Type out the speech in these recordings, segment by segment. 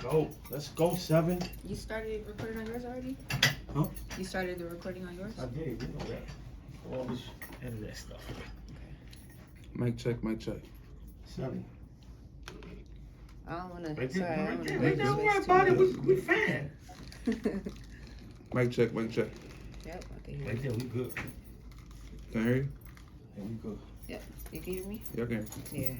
go. Let's go, 7. You started recording on yours already? Huh? You started the recording on yours? I did, you know that. All this internet stuff. Mic check, mic check. 7. I don't want to. Right Sorry, I there, don't right there. want to. Don't worry about it. We fan. Mic check, mic check. Yep, I can hear Right you. there, we good. Can I hear you? Yeah, we good. Yep, you can hear me? Yeah, I can. Yeah.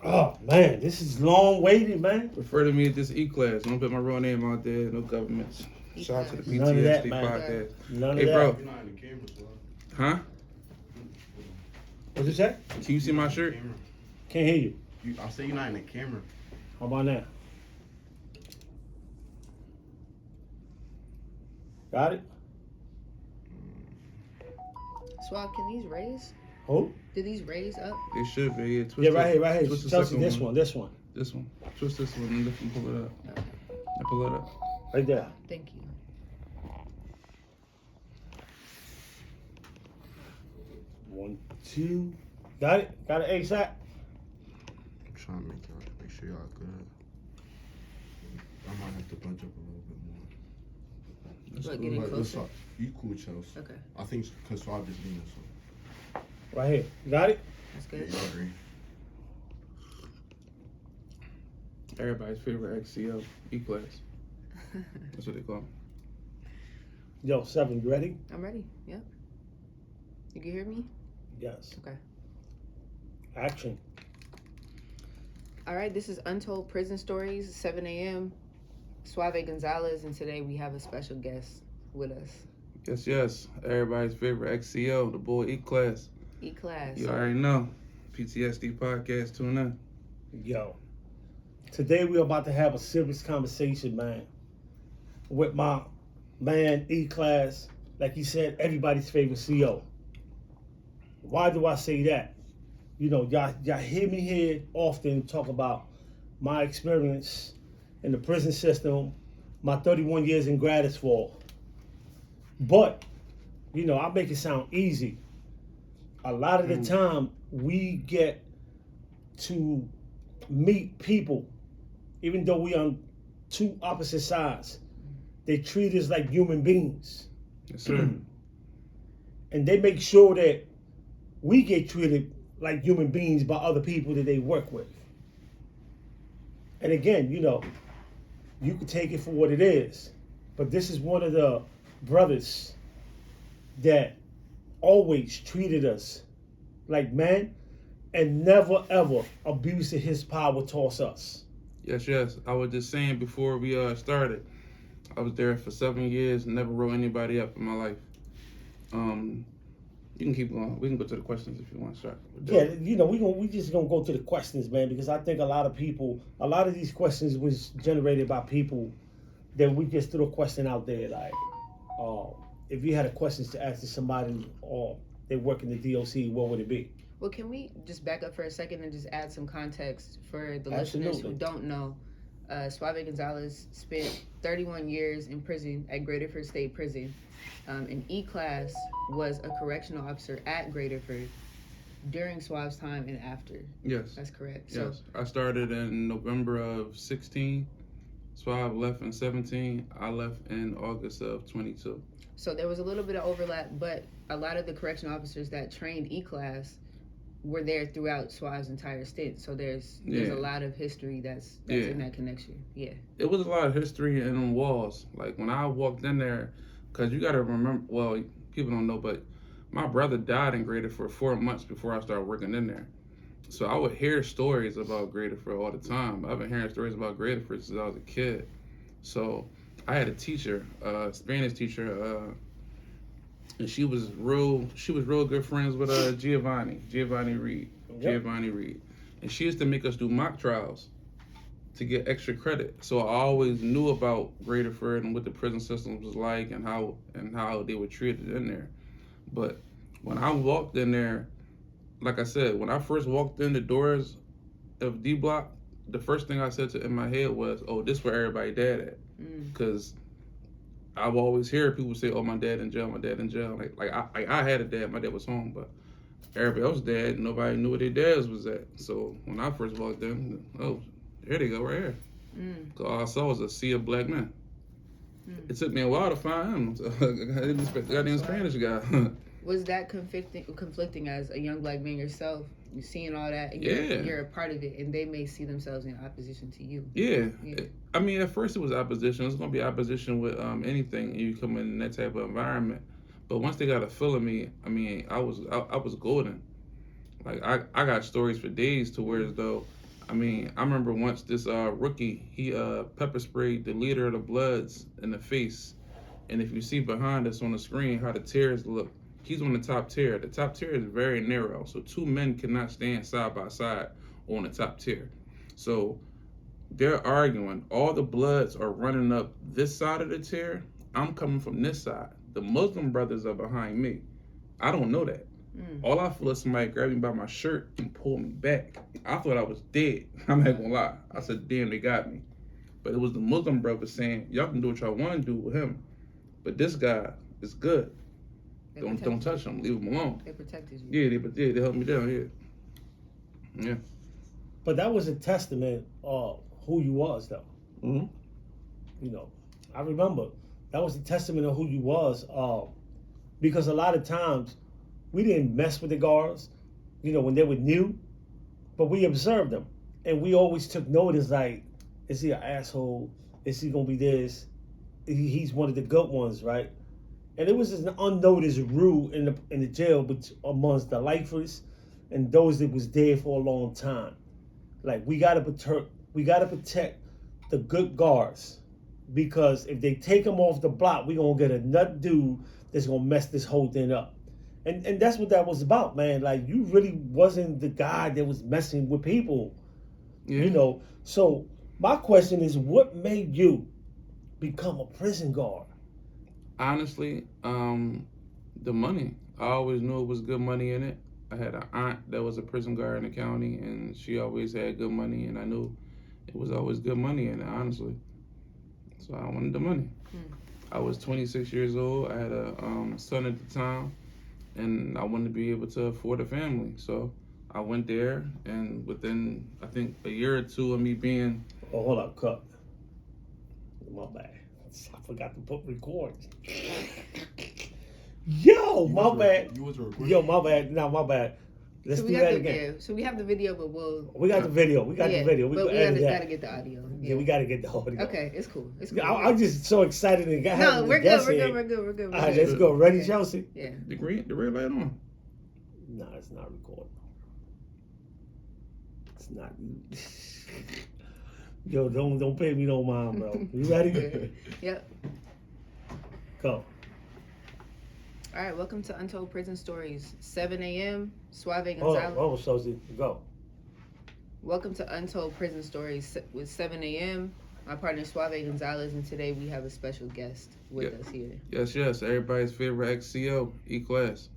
Oh, man, this is long waiting, man. Refer to me as this E-class. Don't put my real name out there. No governments. Shout out to the None of that, PTSD man. podcast. None Hey, of that. bro. You're not in the camera, bro. Huh? What's it say? Can you see my shirt? Can't hear you. I say you're not in the camera. How about now? Got it? Swab, can these raise? Who? Do these raise up? They should be. Yeah, twist Yeah, right here, right here. Twist the Chelsea, second this one, this one. This one. Twist this one and lift and pull it up. Okay. And pull it up. Right there. Thank you. 1, 2. Got it? Got it ASAP? I'm trying to make sure y'all good. I might have to bunch up a little bit more. What, getting But closer? You cool, Chelsea. Okay, I think because Swab just leaning, so. Right here. Got it? that's Yeah, good. I agree. Everybody's favorite XCO E-class. That's what they call them. Yo, 7, you ready? I'm ready. Yep. You can hear me? Yes. Okay. Action. All right, this is Untold Prison Stories, 7 a.m. Suave Gonzalez, and today we have a special guest with us. Yes, yes. Everybody's favorite XCO, the boy E-class. E-Class. You already know. PTSD podcast, tune in. Yo. Today we're about to have a serious conversation, man. With my man E-Class, like he said, everybody's favorite CO. Why do I say that? You know, y'all hear me here often talk about my experience in the prison system, my 31 years in Gratisfall. But, you know, I make it sound easy. A lot of the time, we get to meet people, even though we on two opposite sides. They treat us like human beings. Yes, sir. And they make sure that we get treated like human beings by other people that they work with. And again, you know, you can take it for what it is. But this is one of the brothers that always treated us like men and never ever abused his power towards us. Yes, yes. I was just saying before we started, I was there for 7 years, never wrote anybody up in my life. You can keep going. We can go to the questions if you want to start. Yeah, you know, we just gonna go to the questions, man, because I think a lot of these questions was generated by people that we just threw a question out there like, if you had a questions to ask to somebody or they work in the DOC, what would it be? Well, can we just back up for a second and just add some context for the Absolutely. listeners who don't know? Suave Gonzalez spent 31 years in prison at Graterford State Prison. And E-Class was a correctional officer at Graterford during Suave's time and after. Yes. That's correct. Yes. I started in November of 16. Suave left in 17. I left in August of 22. So there was a little bit of overlap, but a lot of the correctional officers that trained E-Class were there throughout Suave's entire stint. So there's a lot of history that's in that connection. Yeah. It was a lot of history in them walls. Like when I walked in there, because you got to remember, well, people don't know, but my brother died in Graterford for 4 months before I started working in there. So I would hear stories about Graterford all the time. I've been hearing stories about Graterford since I was a kid. So I had a teacher, Spanish teacher, and she was real good friends with Giovanni Reed. Yep. Giovanni Reed. And she used to make us do mock trials to get extra credit. So I always knew about Graterford and what the prison system was like and how they were treated in there. But when I walked in there, like I said, when I first walked in the doors of D Block, the first thing I said in my head was, "Oh, this where everybody dad at," because I've always heard people say, "Oh, my dad in jail, my dad in jail." Like I had a dad, my dad was home, but everybody else dead. Nobody knew where their dads was at. So when I first walked in, oh, here they go, right here. So all I saw was a sea of black men. It took me a while to find him. I didn't expect the goddamn Spanish guy. Was that conflicting as a young black man yourself? You seeing all that, and you're a part of it, and they may see themselves in opposition to you. Yeah. I mean, at first it was opposition. It's gonna be opposition with anything you come in that type of environment. But once they got a feel of me, I mean, I was golden. Like I got stories for days to where as though, I mean, I remember once this rookie, he pepper sprayed the leader of the Bloods in the face, and if you see behind us on the screen how the tears look, he's on the top tier. The top tier is very narrow, so two men cannot stand side by side on the top tier. So they're arguing. All the Bloods are running up this side of the tier. I'm coming from this side. The Muslim brothers are behind me. I don't know that. All I feel is somebody grab me by my shirt and pull me back. I thought I was dead. I'm not gonna lie. I said, damn, they got me. But it was the Muslim brothers saying, y'all can do what y'all want to do with him, but this guy is good. Don't touch him. Leave him alone. They protected you. Yeah, they held me down. Yeah. But that was a testament of who you was, though. Mm-hmm. You know, I remember that was a testament of who you was, because a lot of times we didn't mess with the guards, you know, when they were new, but we observed them, and we always took notice. Like, is he an asshole? Is he gonna be this? He's one of the good ones, right? And it was just an unnoticed rule in the jail, but amongst the lifers and those that was there for a long time. Like, we gotta protect the good guards, because if they take them off the block, we gonna get a nut dude that's gonna mess this whole thing up. And that's what that was about, man. Like, you really wasn't the guy that was messing with people, you know. So my question is, what made you become a prison guard? Honestly, the money. I always knew it was good money in it. I had an aunt that was a prison guard in the county, and she always had good money, and I knew it was always good money in it, honestly. So I wanted the money. I was 26 years old. I had a son at the time, and I wanted to be able to afford a family. So I went there, and within, I think, a year or two of me being... Oh, hold up, cut. My bad. I forgot to put record. Yo, my bad. Yo, my bad. No, my bad. Let's do that again. So we have the video, but we got the video. We got the video. But we gotta get the audio. Yeah, we gotta get the audio. Okay, it's cool. It's cool. I'm just so excited and got. No, we're good. We're good. All right, let's go. Ready, Chelsea? Yeah. The red light on. No, it's not recording. It's not. Yo, don't pay me no mind, bro. You ready? Yep. Go. All right, welcome to Untold Prison Stories. 7 a.m. Suave Hold Gonzalez. on, Chelsea. Go. Welcome to Untold Prison Stories with 7 a.m. My partner Suave Gonzalez, and today we have a special guest with us here. Yes. Everybody's favorite ex-CO, E-Class.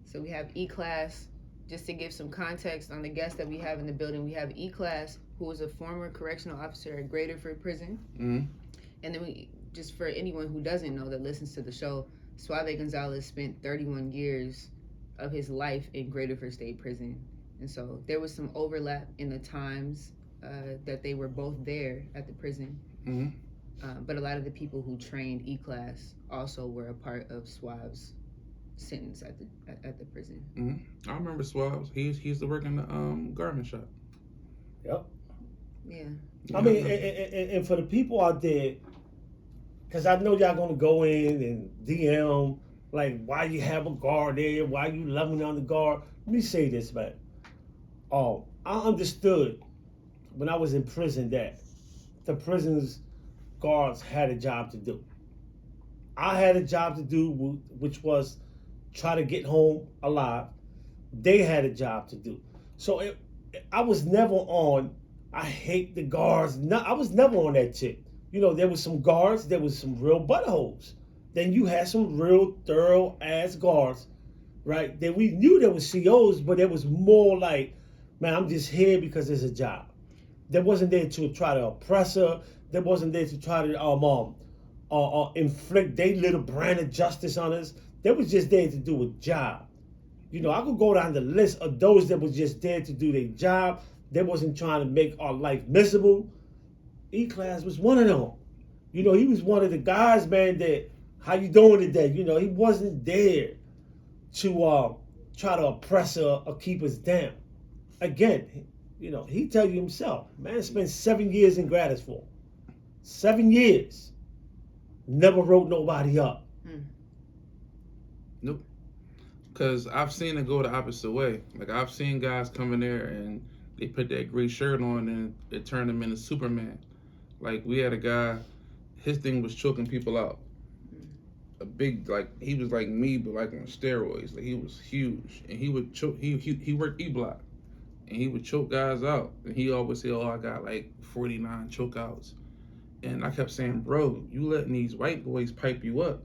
So we have E-Class. Just to give some context on the guests that we have in the building, we have E-Class, who is a former correctional officer at Graterford Prison. Mm-hmm. And then we, just for anyone who doesn't know that listens to the show, Suave Gonzalez spent 31 years of his life in Graterford State Prison. And so there was some overlap in the times that they were both there at the prison. Mm-hmm. But a lot of the people who trained E-Class also were a part of Suave's sentence at the prison. Mm-hmm. I remember Suave. He used to work in the garment shop. Yep. Yeah. I mean, and for the people out there, because I know y'all gonna go in and DM like, why you have a guard there? Why you loving on the guard? Let me say this, man. I understood when I was in prison that the prison's guards had a job to do. I had a job to do, which was try to get home alive. They had a job to do. So I was never on, I hate the guards. No, I was never on that shit. You know, there was some guards, there was some real buttholes. Then you had some real thorough ass guards, right? Then we knew there was COs, but it was more like, man, I'm just here because there's a job. They wasn't there to try to oppress her. They wasn't there to try to inflict their little brand of justice on us. They was just there to do a job. You know, I could go down the list of those that was just there to do their job. They wasn't trying to make our life miserable. E-Class was one of them. You know, he was one of the guys, man, that, how you doing today? You know, he wasn't there to try to oppress or keep us down. Again, you know, he tell you himself, man spent 7 years in Gratisville. 7 years. Never wrote nobody up. Nope. Because I've seen it go the opposite way. Like, I've seen guys come in there and they put that gray shirt on and it turned them into Superman. Like, we had a guy, his thing was choking people out. A big, like, he was like me, but like on steroids. Like, he was huge. And he would choke, he worked E-Block. And he would choke guys out. And he always say, oh, I got like 49 chokeouts. And I kept saying, bro, you letting these white boys pipe you up,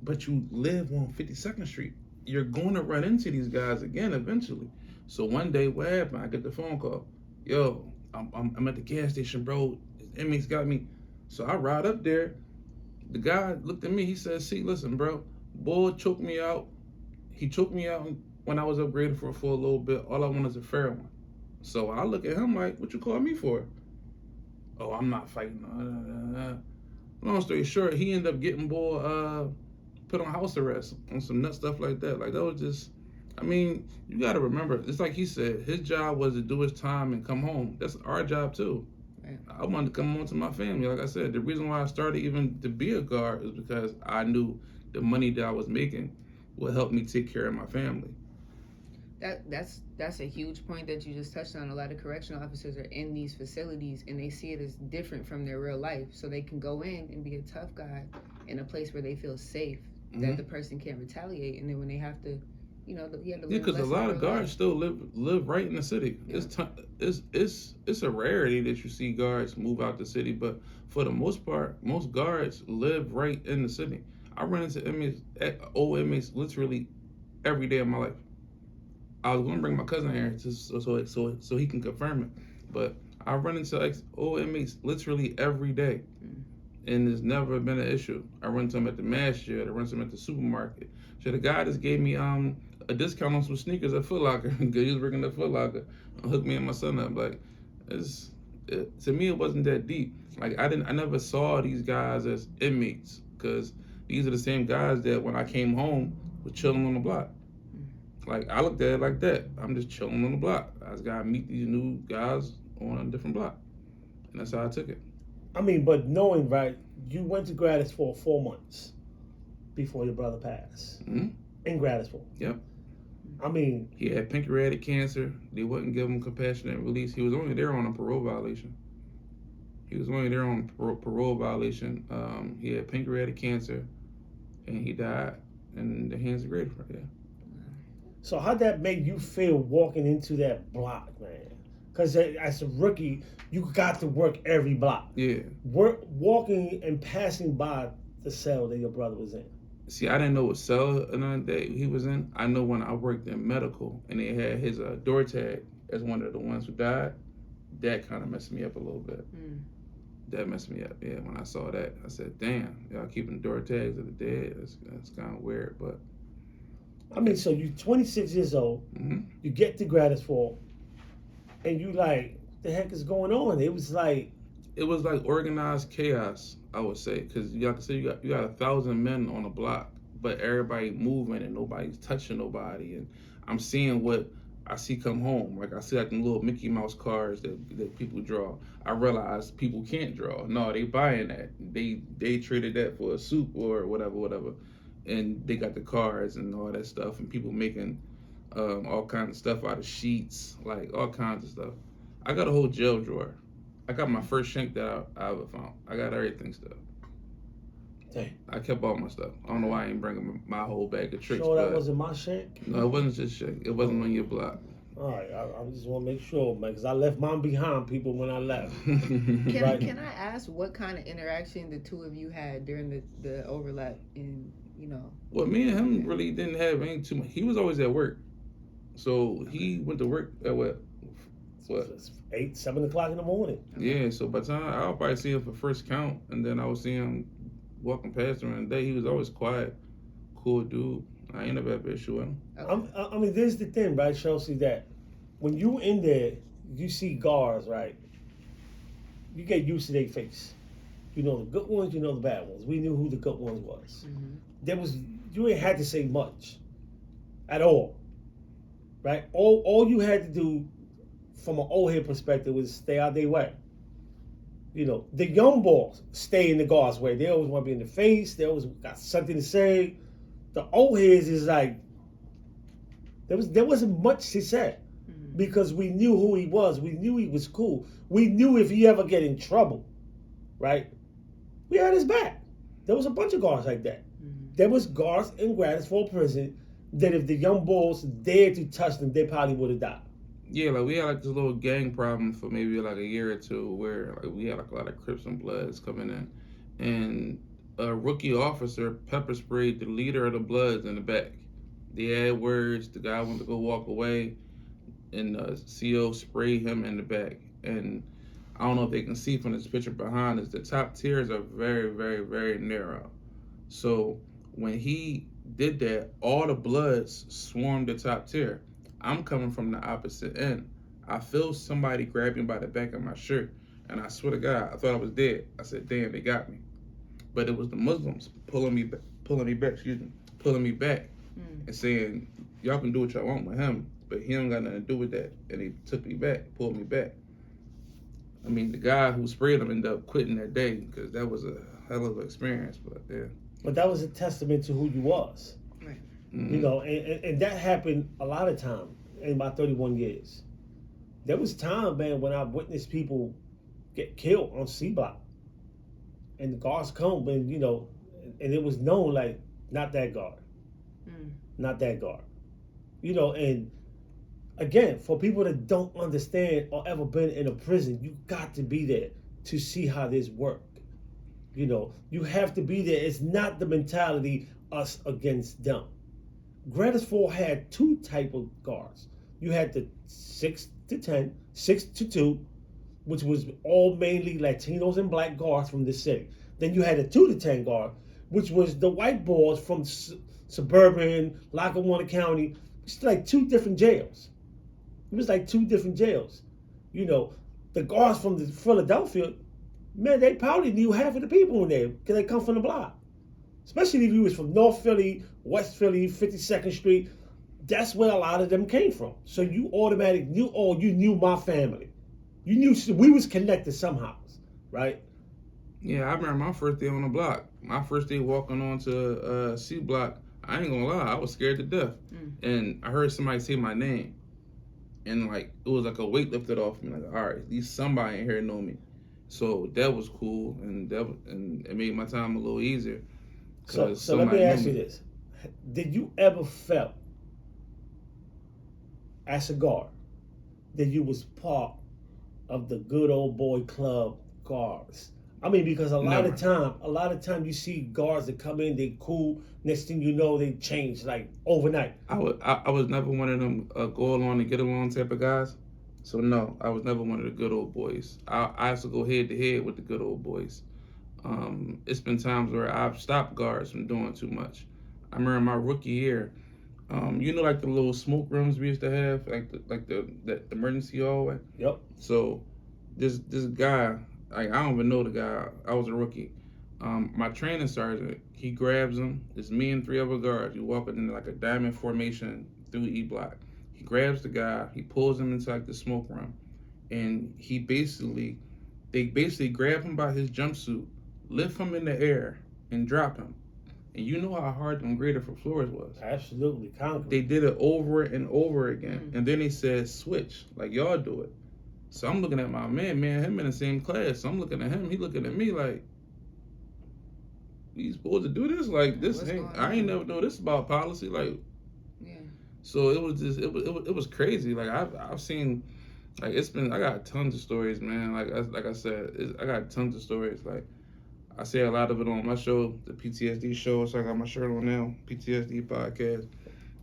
but you live on 52nd Street. You're going to run into these guys again eventually. So one day, what happened? I get the phone call. Yo, I'm at the gas station, bro. Inmates got me. So I ride up there. The guy looked at me. He said, see, listen, bro. Boy choked me out. He choked me out when I was upgraded for a little bit. All I want is a fair one. So I look at him like, what you call me for? Oh, I'm not fighting. Long story short, he ended up getting put on house arrest on some nut stuff like that. Like, that was just, I mean, you got to remember, it's like he said, his job was to do his time and come home. That's our job too. Right. I wanted to come home to my family. Like I said, the reason why I started even to be a guard is because I knew the money that I was making would help me take care of my family. That's a huge point that you just touched on. A lot of correctional officers are in these facilities and they see it as different from their real life. So they can go in and be a tough guy in a place where they feel safe, that the person can't retaliate. And then when they have to, you know, you have to because a lot of guards still live right in the city. Yeah. It's a rarity that you see guards move out the city, but for the most part, most guards live right in the city. I run into old inmates literally every day of my life. I was going to bring my cousin here so he can confirm it, but I run into old inmates literally every day, and there's never been an issue. I run into them at the masjid. I run into them at the supermarket. So the guy just gave me a discount on some sneakers at Foot Locker because he was working at Foot Locker. Hooked me and my son up. Like, to me, it wasn't that deep. Like, I never saw these guys as inmates because these are the same guys that when I came home were chilling on the block. Like, I looked at it like that. I'm just chilling on the block. I just gotta meet these new guys on a different block. And that's how I took it. I mean, but knowing, right, you went to Gratis for 4 months before your brother passed. Mm-hmm. In Gratisville. Yep. I mean, he had pancreatic cancer. They wouldn't give him compassionate release. He was only there on a parole violation. He had pancreatic cancer, and he died in the hands of Graterford. Yeah. So how'd that make you feel walking into that block, man? Because as a rookie, you got to work every block. Yeah. Walking and passing by the cell that your brother was in. See, I didn't know what cell that he was in. I know when I worked in medical and they had his door tag as one of the ones who died, that kind of messed me up a little bit. That messed me up. Yeah, when I saw that, I said, damn, y'all keeping door tags of the dead. That's kind of weird, but. I mean, so you're 26 years old, you get to Gratisville, and you like, the heck is going on? It was like organized chaos, I would say, because like I said, you got 1,000 men on a block, but everybody moving and nobody's touching nobody, and I'm seeing what I see come home. Like, I see like the little Mickey Mouse cars that people draw. I realize people can't draw. No, they buying that. They traded that for a soup or whatever. And they got the cars and all that stuff, and people making all kinds of stuff out of sheets, like all kinds of stuff. I got a whole jail drawer. I got my first shank that I ever found. I got everything stuff. Dang. I kept all my stuff. I don't know why I ain't bringing my whole bag of tricks. So that wasn't my shank? No, it wasn't just shank. It wasn't on your block. All right, I just want to make sure, man, because I left mine behind, people, when I left. Can I ask what kind of interaction the two of you had during the overlap in, you know? Well, me and him really didn't have any too much. He was always at work. So he went to work at what? 8, 7 o'clock in the morning. Yeah, so by the time I'll probably see him for first count, and then I would see him walking past during the day. He was always quiet, cool dude. I ain't never had an issue with him. Okay. I mean, this is the thing, right, Chelsea, that when you in there, you see guards, right? You get used to their face. You know the good ones, you know the bad ones. We knew who the good ones was. Mm-hmm. There was you ain't had to say much at all, right? All you had to do from an old head perspective was stay out their way. You know, the young boys stay in the guard's way. They always want to be in the face. They always got something to say. The old heads is like there wasn't much to say because we knew who he was. We knew he was cool. We knew if he ever get in trouble, right? We had his back. There was a bunch of guards like that. Mm-hmm. There was guards in Gratisford Prison that if the young bulls dared to touch them, they probably would have died. Yeah, like we had like this little gang problem for maybe like a year or two where like we had like a lot of Crips and Bloods coming in, and a rookie officer pepper sprayed the leader of the Bloods in the back. They had words. The guy wanted to go walk away, and CO sprayed him in the back. And I don't know if they can see from this picture behind us. The top tiers are very, very, very narrow. So when he did that, all the Bloods swarmed the top tier. I'm coming from the opposite end. I feel somebody grab me by the back of my shirt, and I swear to God, I thought I was dead. I said, "Damn, they got me." But it was the Muslims pulling me back, and saying, "Y'all can do what y'all want with him, but he don't got nothing to do with that." And he took me back, pulled me back. I mean, the guy who sprayed him ended up quitting that day because that was a hell of an experience. But yeah. But that was a testament to who you was. Right. Mm-hmm. You know, and that happened a lot of time in my 31 years. There was time, man, when I witnessed people get killed on C Block. And the guards come, and, you know, and it was known, like, not that guard. Not that guard. You know, and again, for people that don't understand or ever been in a prison, you got to be there to see how this work. You know, you have to be there. It's not the mentality us against them. Gratisford had two type of guards. You had the 6 to 10, 6 to 2, which was all mainly Latinos and black guards from the city. Then you had a 2 to 10 guard, which was the white boys from suburban, Lackawanna County. It's like two different jails. It was like two different jails. You know, the guards from the Philadelphia, man, they probably knew half of the people in there because they come from the block. Especially if you was from North Philly, West Philly, 52nd Street. That's where a lot of them came from. So you automatically knew, oh, you knew my family. You knew we was connected somehow, right? Yeah, I remember my first day on the block. My first day walking onto C Block, I ain't gonna lie, I was scared to death. And I heard somebody say my name. And like it was like a weight lifted off me. Like, all right, at least somebody in here know me. So that was cool, and it made my time a little easier. So let me ask you this: did you ever felt as a guard that you was part of the good old boy club guards? I mean, because a lot of time you see guards that come in, they cool. Next thing you know, they change like overnight. I was never one of them go along and get along type of guys. So no, I was never one of the good old boys. I used to go head to head with the good old boys. It's been times where I've stopped guards from doing too much. I remember my rookie year. You know, like the little smoke rooms we used to have, like the emergency hallway. Yep. So this guy, I don't even know the guy. I was a rookie. My training sergeant, he grabs him. It's me and 3 other guards. You walk in like a diamond formation through E Block. He grabs the guy. He pulls him into like the smoke room, and they basically grab him by his jumpsuit, lift him in the air, and drop him. And you know how hard them Graterford floors was. Absolutely, concrete. They did it over and over again, and then they said switch, like y'all do it. So I'm looking at my man, him in the same class. So I'm looking at him, he looking at me like, we supposed to do this? Like this ain't, I ain't never know this about policy. Like, yeah. So it was just, it was crazy. Like I've seen, like I got tons of stories, man. Like I said, I got tons of stories. Like I say a lot of it on my show, the PTSD show. So I got my shirt on now, PTSD podcast.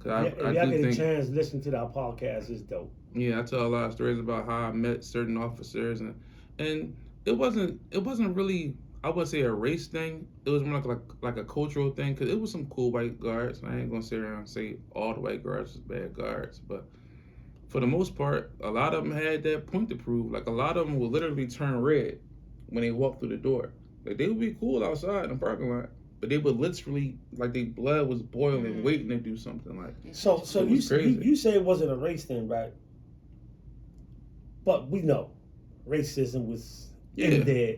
If y'all get a chance, listen to that podcast. It's dope. Yeah, I tell a lot of stories about how I met certain officers, and it wasn't really I would say a race thing. It was more like a cultural thing because it was some cool white guards. I ain't gonna sit around and say all the white guards was bad guards, but for the most part, a lot of them had that point to prove. Like a lot of them would literally turn red when they walked through the door. Like they would be cool outside in the parking lot, but they would literally like their blood was boiling, waiting to do something. Like So it was crazy. you say it wasn't a race thing, right? But we know racism was in there.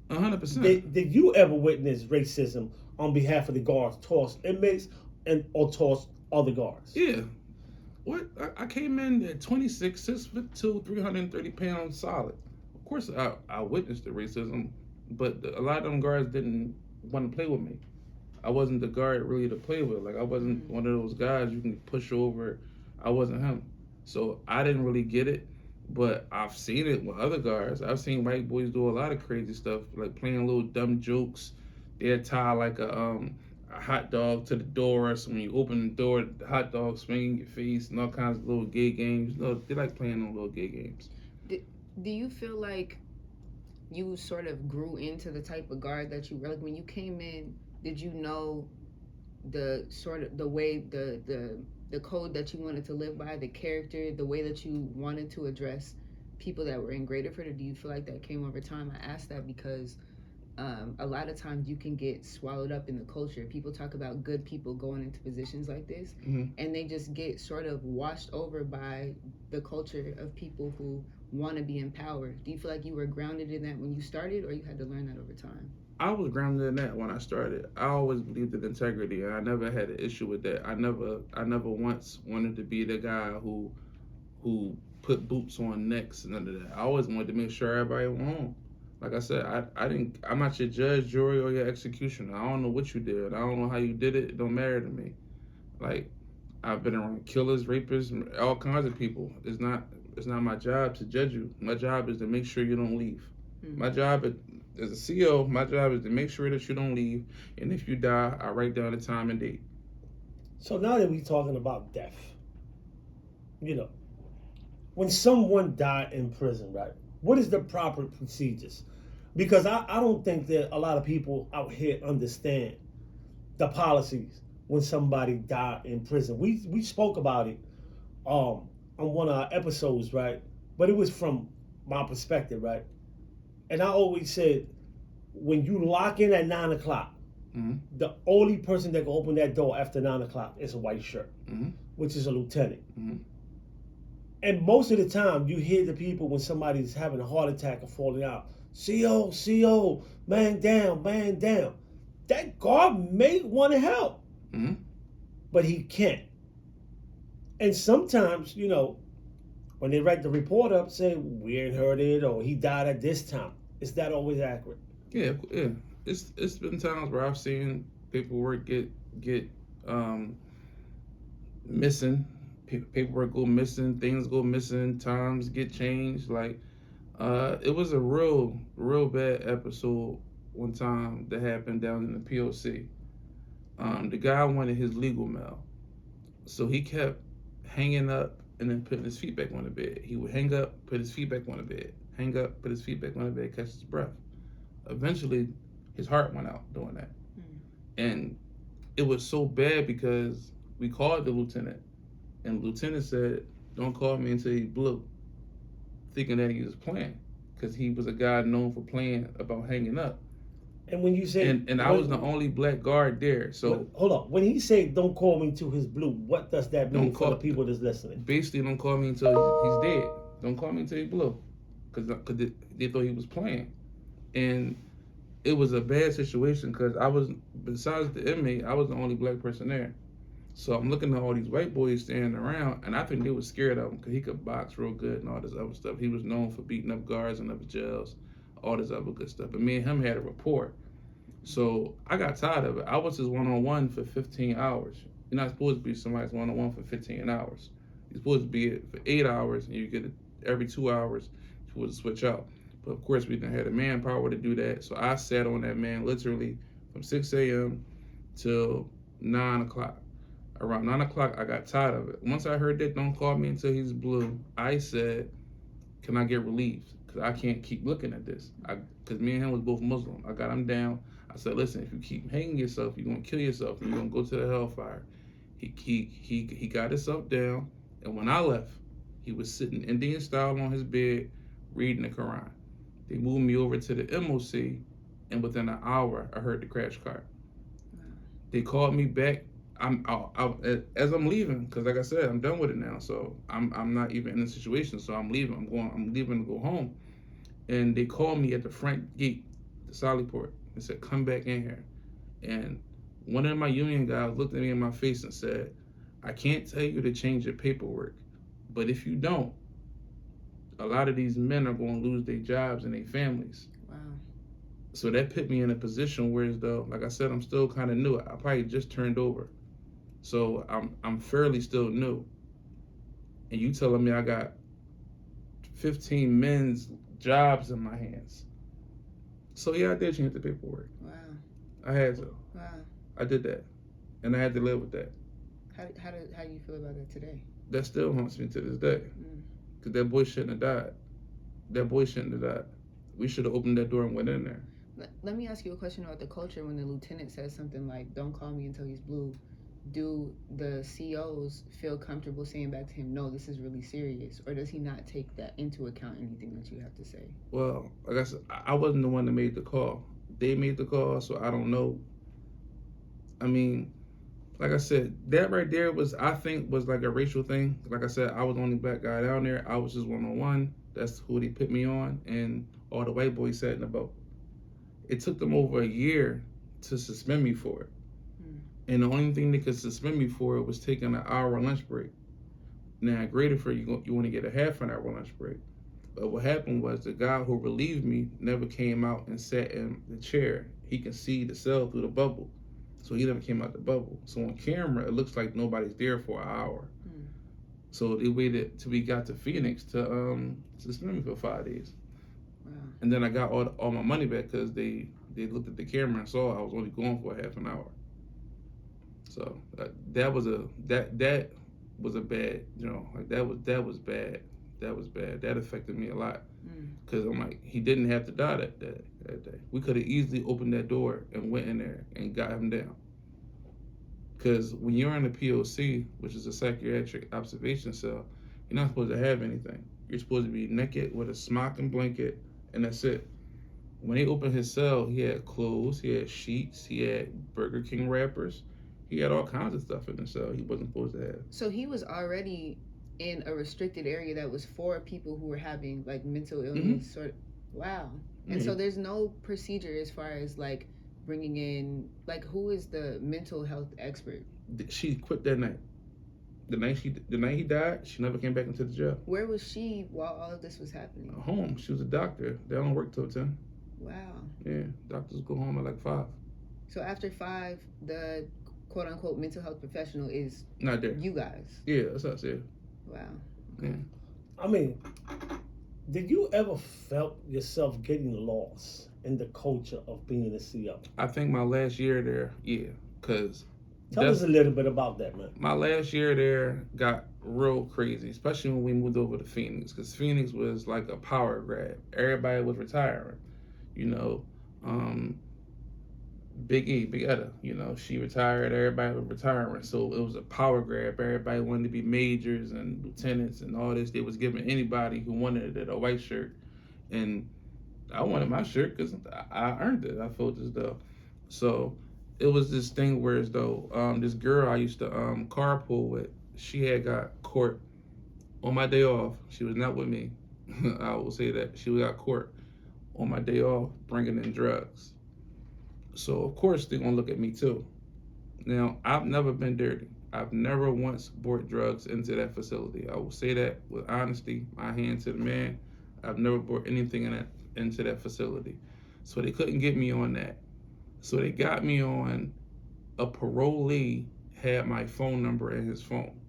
100%. Did you ever witness racism on behalf of the guards towards inmates or towards other guards? Yeah. What? I came in at 26, 6'2", 330 pounds solid. Of course, I witnessed the racism, but a lot of them guards didn't want to play with me. I wasn't the guard really to play with. Like I wasn't one of those guys you can push over. I wasn't him. So I didn't really get it. But I've seen it with other guards. I've seen white boys do a lot of crazy stuff, like playing little dumb jokes. They'll tie like a hot dog to the door, so when you open the door, the hot dog swing in your face, and all kinds of little gay games. No, they like playing on little gay games. Do you feel like you sort of grew into the type of guard that you were? Like when you came in, did you know the sort of the way the code that you wanted to live by, the character, the way that you wanted to address people that were in Graterford, or do you feel like that came over time? I ask that because a lot of times you can get swallowed up in the culture. People talk about good people going into positions like this, and they just get sort of washed over by the culture of people who want to be in power. Do you feel like you were grounded in that when you started, or you had to learn that over time? I was grounded in that when I started. I always believed in integrity, and I never had an issue with that. I never once wanted to be the guy who put boots on necks and none of that. I always wanted to make sure everybody went home. Like I said, I'm not your judge, jury, or your executioner. I don't know what you did. I don't know how you did it. It don't matter to me. Like I've been around killers, rapists, all kinds of people. It's not my job to judge you. My job is to make sure you don't leave. My job as a CEO, my job is to make sure that you don't leave, and if you die, I write down the time and date. So now that we're talking about death, when someone died in prison, right? What is the proper procedures? Because I don't think that a lot of people out here understand the policies when somebody died in prison. We spoke about it on one of our episodes, right? But it was from my perspective, right? And I always said, when you lock in at 9 o'clock, the only person that can open that door after 9 o'clock is a white shirt, which is a lieutenant. And most of the time, you hear the people when somebody's having a heart attack or falling out, CO, man down. That guard may want to help, but he can't. And sometimes, when they write the report up, say we ain't heard it or he died at this time. Is that always accurate? Yeah. It's been times where I've seen paperwork get missing, paperwork go missing, things go missing, times get changed. Like it was a real bad episode one time that happened down in the POC. The guy wanted his legal mail, so he kept hanging up and then putting his feet back on the bed. He would hang up, put his feet back on the bed, hang up, put his feet back on the bed, catch his breath. Eventually, his heart went out doing that. And it was so bad because we called the lieutenant, and the lieutenant said, don't call me until he blew, thinking that he was playing, because he was a guy known for playing about hanging up. And when you say, and I was the only black guard there, so hold on. When he said, "Don't call me till he's blue," what does that mean for the people that's listening? Basically, don't call me until he's dead. Don't call me until he's blue, because they thought he was playing, and it was a bad situation because I was, besides the inmate, I was the only black person there. So I'm looking at all these white boys standing around, and I think they were scared of him because he could box real good and all this other stuff. He was known for beating up guards in other jails, all this other good stuff. But me and him had a rapport. So I got tired of it. I was his one-on-one for 15 hours. You're not supposed to be somebody's one-on-one for 15 hours. You're supposed to be it for 8 hours, and you get it every 2 hours. You're supposed to switch out. But of course, we didn't have the manpower to do that. So I sat on that man literally from 6 a.m. till 9 o'clock. Around 9 o'clock, I got tired of it. Once I heard that, don't call me until he's blue, I said, can I get relieved? because I can't keep looking at this. Because me and him was both Muslim. I got him down. I said, listen, if you keep hanging yourself, you're gonna kill yourself, and you're gonna go to the hellfire. He got himself down, and when I left, he was sitting Indian style on his bed, reading the Quran. They moved me over to the MOC, and within an hour, I heard the crash cart. They called me back. As I'm leaving, because like I said, I'm done with it now. So I'm not even in the situation. So I'm leaving. I'm leaving to go home. And they called me at the front gate, the Sollyport, and said, "Come back in here." And one of my union guys looked at me in my face and said, "I can't tell you to change your paperwork, but if you don't, a lot of these men are going to lose their jobs and their families." Wow. So that put me in a position where, as though, like I said, I'm still kind of new. I probably just turned over. So I'm fairly still new. And you telling me I got 15 men's jobs in my hands. So yeah, I did change the paperwork. Wow. I had to. Wow. I did that. And I had to live with that. How do you feel about that today? That still haunts me to this day. Because that boy shouldn't have died. That boy shouldn't have died. We should have opened that door and went in there. Let me ask you a question about the culture. When the lieutenant says something like, "Don't call me until he's blue," do the COs feel comfortable saying back to him, "No, this is really serious," or does he not take that into account, anything that you have to say? Well, like I said, I wasn't the one that made the call. They made the call, so I don't know. I mean, like I said, that right there was, I think, was like a racial thing. Like I said, I was the only black guy down there. I was just 1-on-1. That's who they put me on, and all the white boys sat in the boat. It took them over a year to suspend me for it. And the only thing they could suspend me for it was taking an hour lunch break. Now, at Graterford, you want to get a half an hour lunch break. But what happened was the guy who relieved me never came out and sat in the chair. He can see the cell through the bubble. So he never came out the bubble. So on camera, it looks like nobody's there for an hour. So they waited till we got to Phoenix to suspend me for 5 days. Wow. And then I got all my money back because they looked at the camera and saw I was only going for a half an hour. So that was a bad, like that was bad. That was bad. That affected me a lot because I'm like, he didn't have to die that day. We could have easily opened that door and went in there and got him down. Because when you're in a POC, which is a psychiatric observation cell, you're not supposed to have anything. You're supposed to be naked with a smock and blanket, and that's it. When they opened his cell, he had clothes, he had sheets, he had Burger King wrappers. He had all kinds of stuff in the cell he wasn't supposed to have. So he was already in a restricted area that was for people who were having like mental illness. Wow. And so there's no procedure as far as like bringing in, like, who is the mental health expert? She quit that night. The night he died, she never came back into the jail. Where was she while all of this was happening? Home. She was a doctor. They don't work till 10. Wow. Yeah, doctors go home at like 5. So after 5, the quote unquote mental health professional is not there. You guys. Yeah, that's us. Yeah. Wow. Yeah. I mean, did you ever felt yourself getting lost in the culture of being a CO? I think my last year there, yeah, because Tell us a little bit about that, man. My last year there got real crazy, especially when we moved over to Phoenix, because Phoenix was like a power grab. Everybody was retiring, you know. Big Etta, you know, she retired. Everybody was retiring, so it was a power grab. Everybody wanted to be majors and lieutenants and all this. They was giving anybody who wanted it a white shirt, and I wanted my shirt because I earned it. I felt as though. So it was this thing where as though this girl I used to carpool with, she had got caught on my day off. She was not with me. I will say that. She got caught on my day off bringing in drugs. So of course they're gonna look at me too. Now, I've never been dirty. I've never once brought drugs into that facility. I will say that with honesty, my hand to the man. I've never brought anything into that facility. So they couldn't get me on that. So they got me on a parolee had my phone number in his phone.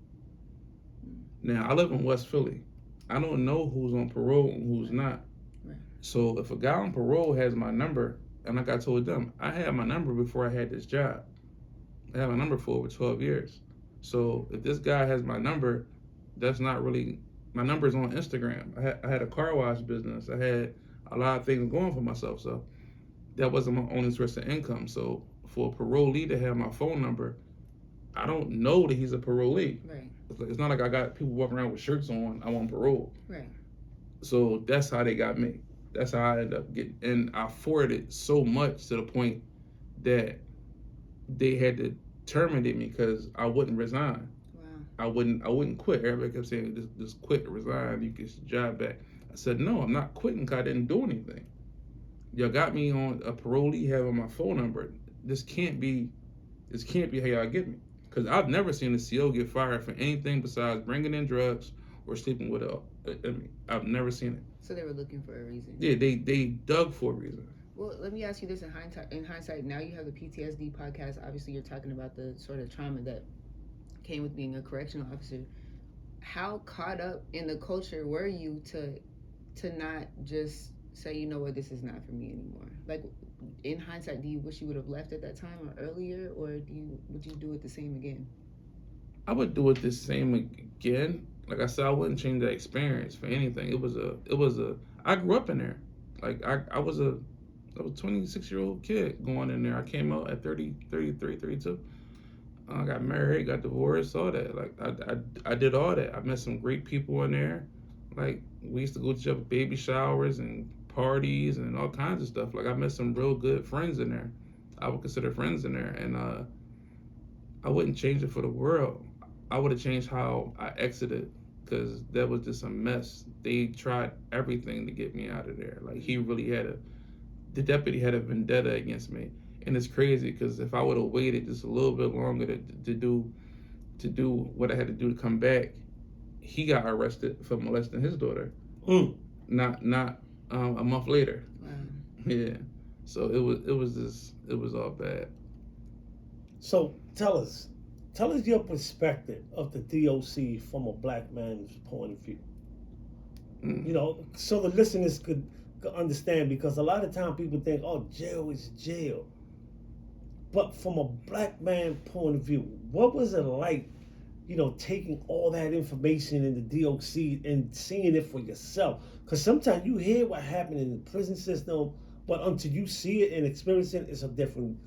Now, I live in West Philly. I don't know who's on parole and who's not. Right. So if a guy on parole has my number, and like I told them, I had my number before I had this job. I had my number for over 12 years. So if this guy has my number, that's not really my numbers on Instagram. I had a car wash business. I had a lot of things going for myself. So that wasn't my only source of income. So for a parolee to have my phone number, I don't know that he's a parolee. Right. It's not like I got people walking around with shirts on. I'm on parole. Right. So that's how they got me. That's how I ended up getting. And I forwarded so much to the point that they had to terminate me because I wouldn't resign. Wow. I wouldn't quit. Everybody kept saying, just quit, resign, you get your job back. I said, no, I'm not quitting because I didn't do anything. Y'all got me on a parolee having my phone number. This can't be how y'all get me. Because I've never seen a CO get fired for anything besides bringing in drugs or sleeping with I've never seen it. So they were looking for a reason. Yeah, they dug for a reason. Well, let me ask you this in hindsight, now you have the PTSD podcast. Obviously, you're talking about the sort of trauma that came with being a correctional officer. How caught up in the culture were you to not just say, you know what, this is not for me anymore? Like, in hindsight, do you wish you would have left at that time or earlier, or would you do it the same again? I would do it the same again. Like I said, I wouldn't change that experience for anything. It was a. I grew up in there. Like I was a 26-year-old kid going in there. I came out at 30, 33, 32. I got married, got divorced, all that. Like I did all that. I met some great people in there. Like we used to go to each other baby showers and parties and all kinds of stuff. Like I met some real good friends in there. I would consider friends in there, and I wouldn't change it for the world. I would have changed how I exited because that was just a mess. They tried everything to get me out of there. Like he really the deputy had a vendetta against me, and it's crazy because if I would have waited just a little bit longer to do what I had to do to come back, he got arrested for molesting his daughter. Not a month later. Wow. Yeah. So it was all bad. So tell us your perspective of the DOC from a black man's point of view. You know, so the listeners could understand, because a lot of time people think, oh, jail is jail. But from a black man point of view, what was it like, you know, taking all that information in the DOC and seeing it for yourself? Because sometimes you hear what happened in the prison system, but until you see it and experience it, it's a different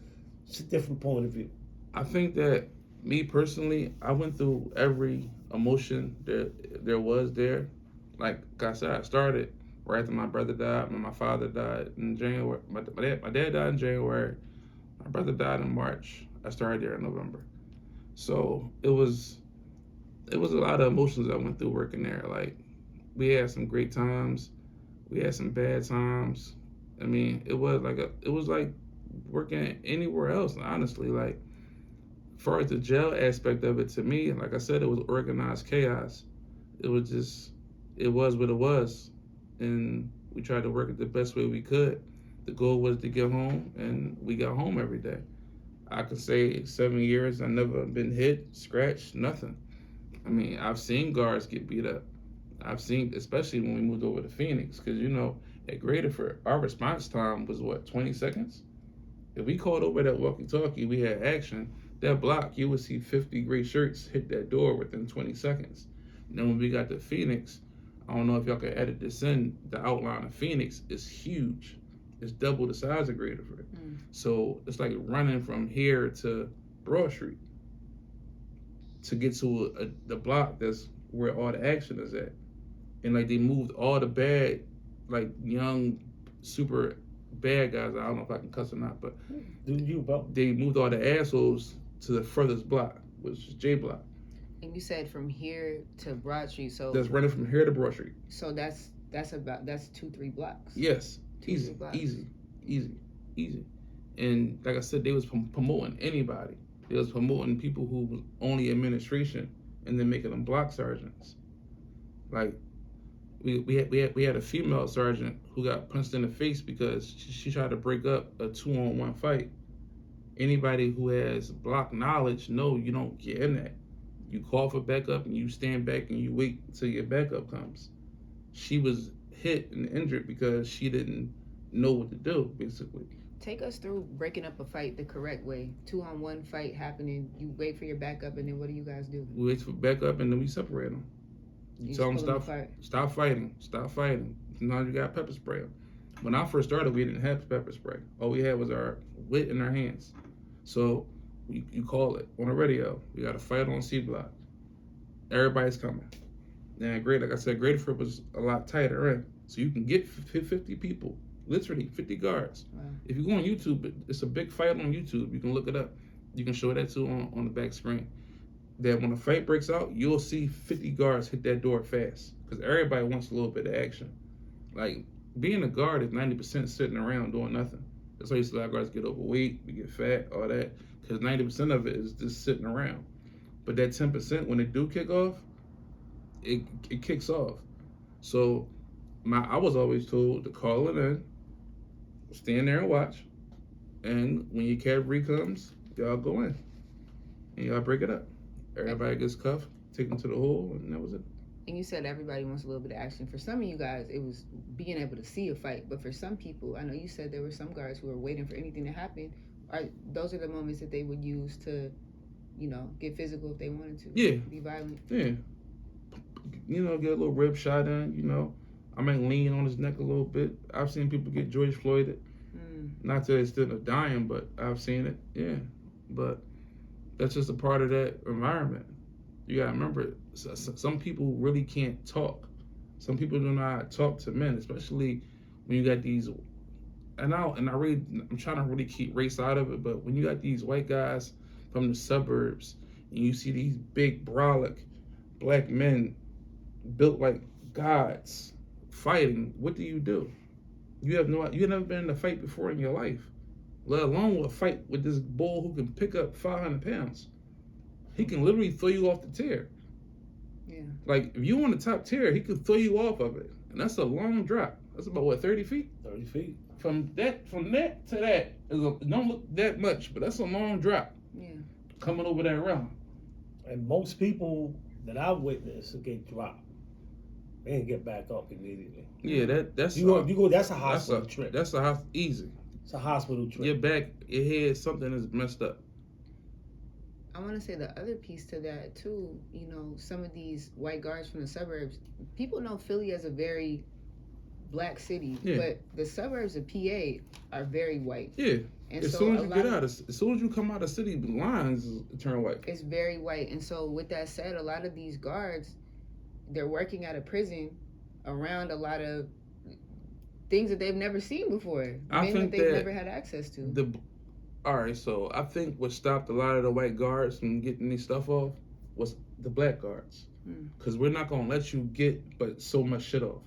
point of view. I think that me personally, I went through every emotion that there was there. Like I said, I started right after my brother died. My father died in January. My dad died in January. My brother died in March. I started there in November. So it was a lot of emotions I went through working there. Like we had some great times, we had some bad times. I mean, it was like working anywhere else. Honestly, like as far as the jail aspect of it, to me, like I said, it was organized chaos. It was what it was, and we tried to work it the best way we could. The goal was to get home, and we got home every day. I could say 7 years, I never been hit, scratched, nothing. I mean, I've seen guards get beat up. I've seen, especially when we moved over to Phoenix, because you know, at Graterford, our response time was 20 seconds? If we called over that walkie-talkie, we had action. That block, you would see 50 gray shirts hit that door within 20 seconds. And then when we got to Phoenix, I don't know if y'all can edit this in, the outline of Phoenix is huge. It's double the size of Graterford. So it's like running from here to Broad Street to get to the block that's where all the action is at. And like they moved all the bad, like young, super bad guys. I don't know if I can cuss or not, but they moved all the assholes to the furthest block, which is J Block. And you said from here to Broad Street, so that's running from here to Broad Street. So that's 2-3 blocks. Yes, easy. And like I said, they was promoting anybody. They was promoting people who was only administration and then making them block sergeants. Like we had a female sergeant who got punched in the face because she tried to break up a 2-on-1 fight. Anybody who has block knowledge know you don't get in that. You call for backup and you stand back and you wait until your backup comes. She was hit and injured because she didn't know what to do, basically. Take us through breaking up a fight the correct way. 2-on-1 fight happening, you wait for your backup, and then what do you guys do? We wait for backup and then we separate them. You just tell them pull 'em apart. stop fighting. Now you got pepper spray 'em. When I first started, we didn't have pepper spray. All we had was our wit in our hands. So you call it on the radio. You got a fight on C block. Everybody's coming. And like I said, Graterford was a lot tighter, right? So you can get 50 people, literally 50 guards. Wow. If you go on YouTube, it's a big fight on YouTube. You can look it up. You can show that too on the back screen. That when a fight breaks out, you'll see 50 guards hit that door fast because everybody wants a little bit of action. Like, being a guard is 90% sitting around doing nothing. That's why you see a lot of guards get overweight, we get fat, all that, because 90% of it is just sitting around. But that 10%, when they do kick off, it kicks off. So I was always told to call it in, stand there and watch, and when your cavalry comes, y'all go in, and y'all break it up. Everybody gets cuffed, taken to the hole, and that was it. And you said everybody wants a little bit of action. For some of you guys, it was being able to see a fight. But for some people, I know you said there were some guards who were waiting for anything to happen. Those are the moments that they would use to, get physical if they wanted to. Yeah. Be violent. Yeah. Get a little rib shot in, I might lean on his neck a little bit. I've seen people get George Floyded. Not to the extent of dying, but I've seen it, yeah. But that's just a part of that environment. You gotta remember, some people really can't talk. Some people do not talk to men, especially when you got these. I'm trying to really keep race out of it, but when you got these white guys from the suburbs, and you see these big, brolic black men built like gods fighting, what do? You never been in a fight before in your life, let alone a fight with this bull who can pick up 500 pounds. He can literally throw you off the tier. Yeah. Like, if you on the top tier, he could throw you off of it. And that's a long drop. That's about, 30 feet? 30 feet. From that to that, don't look that much, but that's a long drop. Yeah. Coming over that realm. And most people that I've witnessed get dropped. They ain't get back up immediately. Yeah, that's that's a hospital trip. That's easy. It's a hospital trip. Your back, your head, something is messed up. I want to say the other piece to that too, some of these white guards from the suburbs, people know Philly as a very black city, but the suburbs of PA are very white. Yeah. And as soon as you come out of city, the lines turn white. It's very white. And so with that said, a lot of these guards, they're working at a prison around a lot of things that they've never seen before. I think they've never had access to. All right, so I think what stopped a lot of the white guards from getting these stuff off was the black guards. Because we're not going to let you get but so much shit off.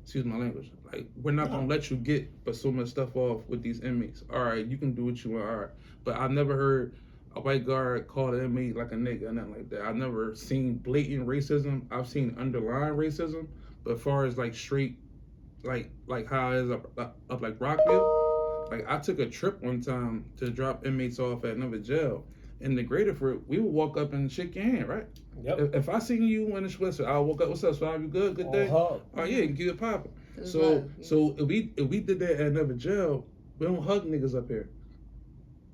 Excuse my language. Like, we're not going to let you get but so much stuff off with these inmates. All right, you can do what you want, all right. But I've never heard a white guard call an inmate like a nigga or nothing like that. I've never seen blatant racism. I've seen underlying racism. But as far as, like, straight, like how it is up like Rockville, like, I took a trip one time to drop inmates off at another jail. In the Graterford, we would walk up and shake your hand, right? Yep. If I seen you in the Swisher, I'll walk up, what's up, Swab, you good? Good day? Oh, yeah, give you a pop. So if we did that at another jail, we don't hug niggas up here.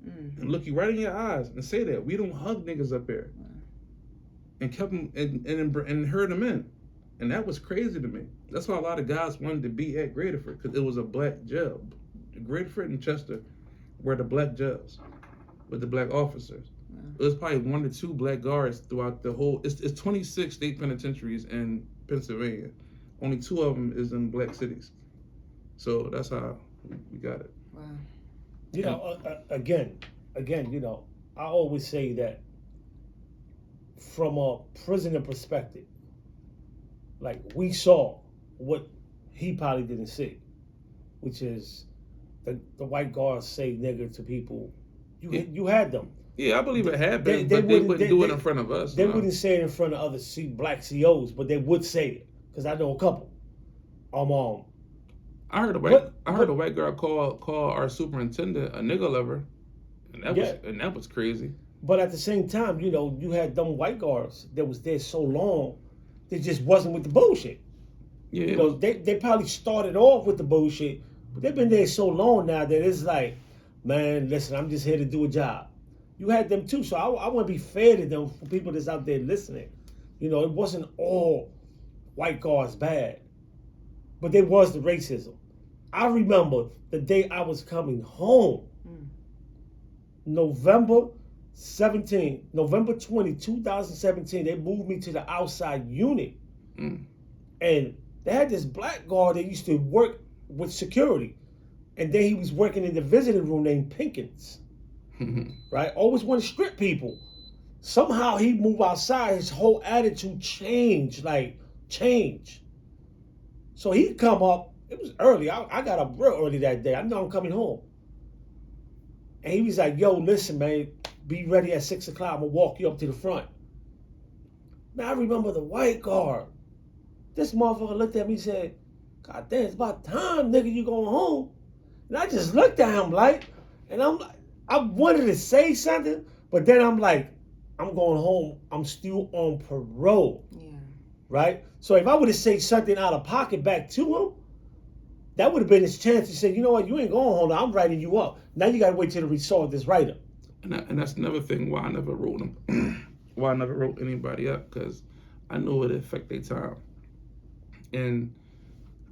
And look you right in your eyes and say that. We don't hug niggas up here. And kept them and herd them in. And that was crazy to me. That's why a lot of guys wanted to be at Graterford, because it was a black jail. Graterford and Chester were the black jails with the black officers. It was probably 1 to 2 black guards throughout the whole. It's 26 state penitentiaries in Pennsylvania. Only 2 of them is in black cities. So that's how we got it. Wow. Again, I always say that from a prisoner perspective, like, we saw what he probably didn't see, which is the white guards say nigger to people. You had them. Yeah, I believe it happened, but they wouldn't do it in front of us. They wouldn't say it in front of other black COs, but they would say it, because I know a couple. I heard a white girl call our superintendent a nigger lover, and that was crazy. But at the same time, you had them white guards that was there so long, they just wasn't with the bullshit. Yeah, they probably started off with the bullshit, but they've been there so long now that it's like, man, listen, I'm just here to do a job. You had them too, so I want to be fair to them, for people that's out there listening. It wasn't all white guards bad, but there was the racism. I remember the day I was coming home, November 20, 2017, they moved me to the outside unit. And they had this black guard that used to work with security. And then he was working in the visiting room named Pinkins. Right? Always wanted to strip people. Somehow he moved outside, his whole attitude changed, change. So he come up, it was early. I got up real early that day. I know I'm coming home. And he was like, yo, listen, man, be ready at 6 o'clock. I'm going to walk you up to the front. Man, I remember the white guard. This motherfucker looked at me and said, God damn, it's about time, nigga, you going home. And I just looked at him and I'm like, I wanted to say something, but then I'm like, I'm going home. I'm still on parole. Yeah. Right? So if I would have said something out of pocket back to him, that would have been his chance to say, you know what, you ain't going home. I'm writing you up. Now you got to wait till the result this writer. And that's another thing why I never wrote them. Why I never wrote anybody up, because I knew it would affect their time. And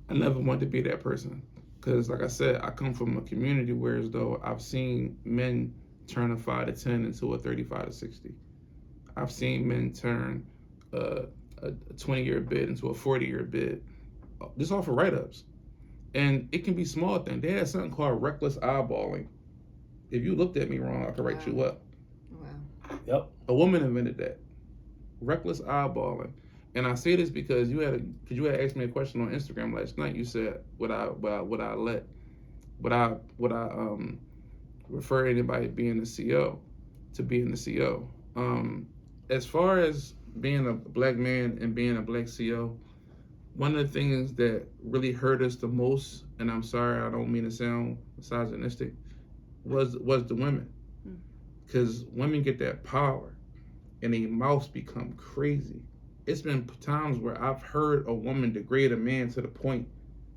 I never wanted to be that person. Because like I said, I come from a community where as though I've seen men turn a 5 to 10 into a 35 to 60. I've seen men turn a 20-year bid into a 40-year bid. Just off of write-ups. And it can be small things. They had something called reckless eyeballing. If you looked at me wrong, I could write you up. Wow. Yep. A woman invented that. Reckless eyeballing. And I say this because you had asked me a question on Instagram last night. You said would I refer anybody being the CO to being the CO. As far as being a black man and being a black CO, one of the things that really hurt us the most, and I'm sorry, I don't mean to sound misogynistic, was the women. Because women get that power and their mouths become crazy. It's been times where I've heard a woman degrade a man to the point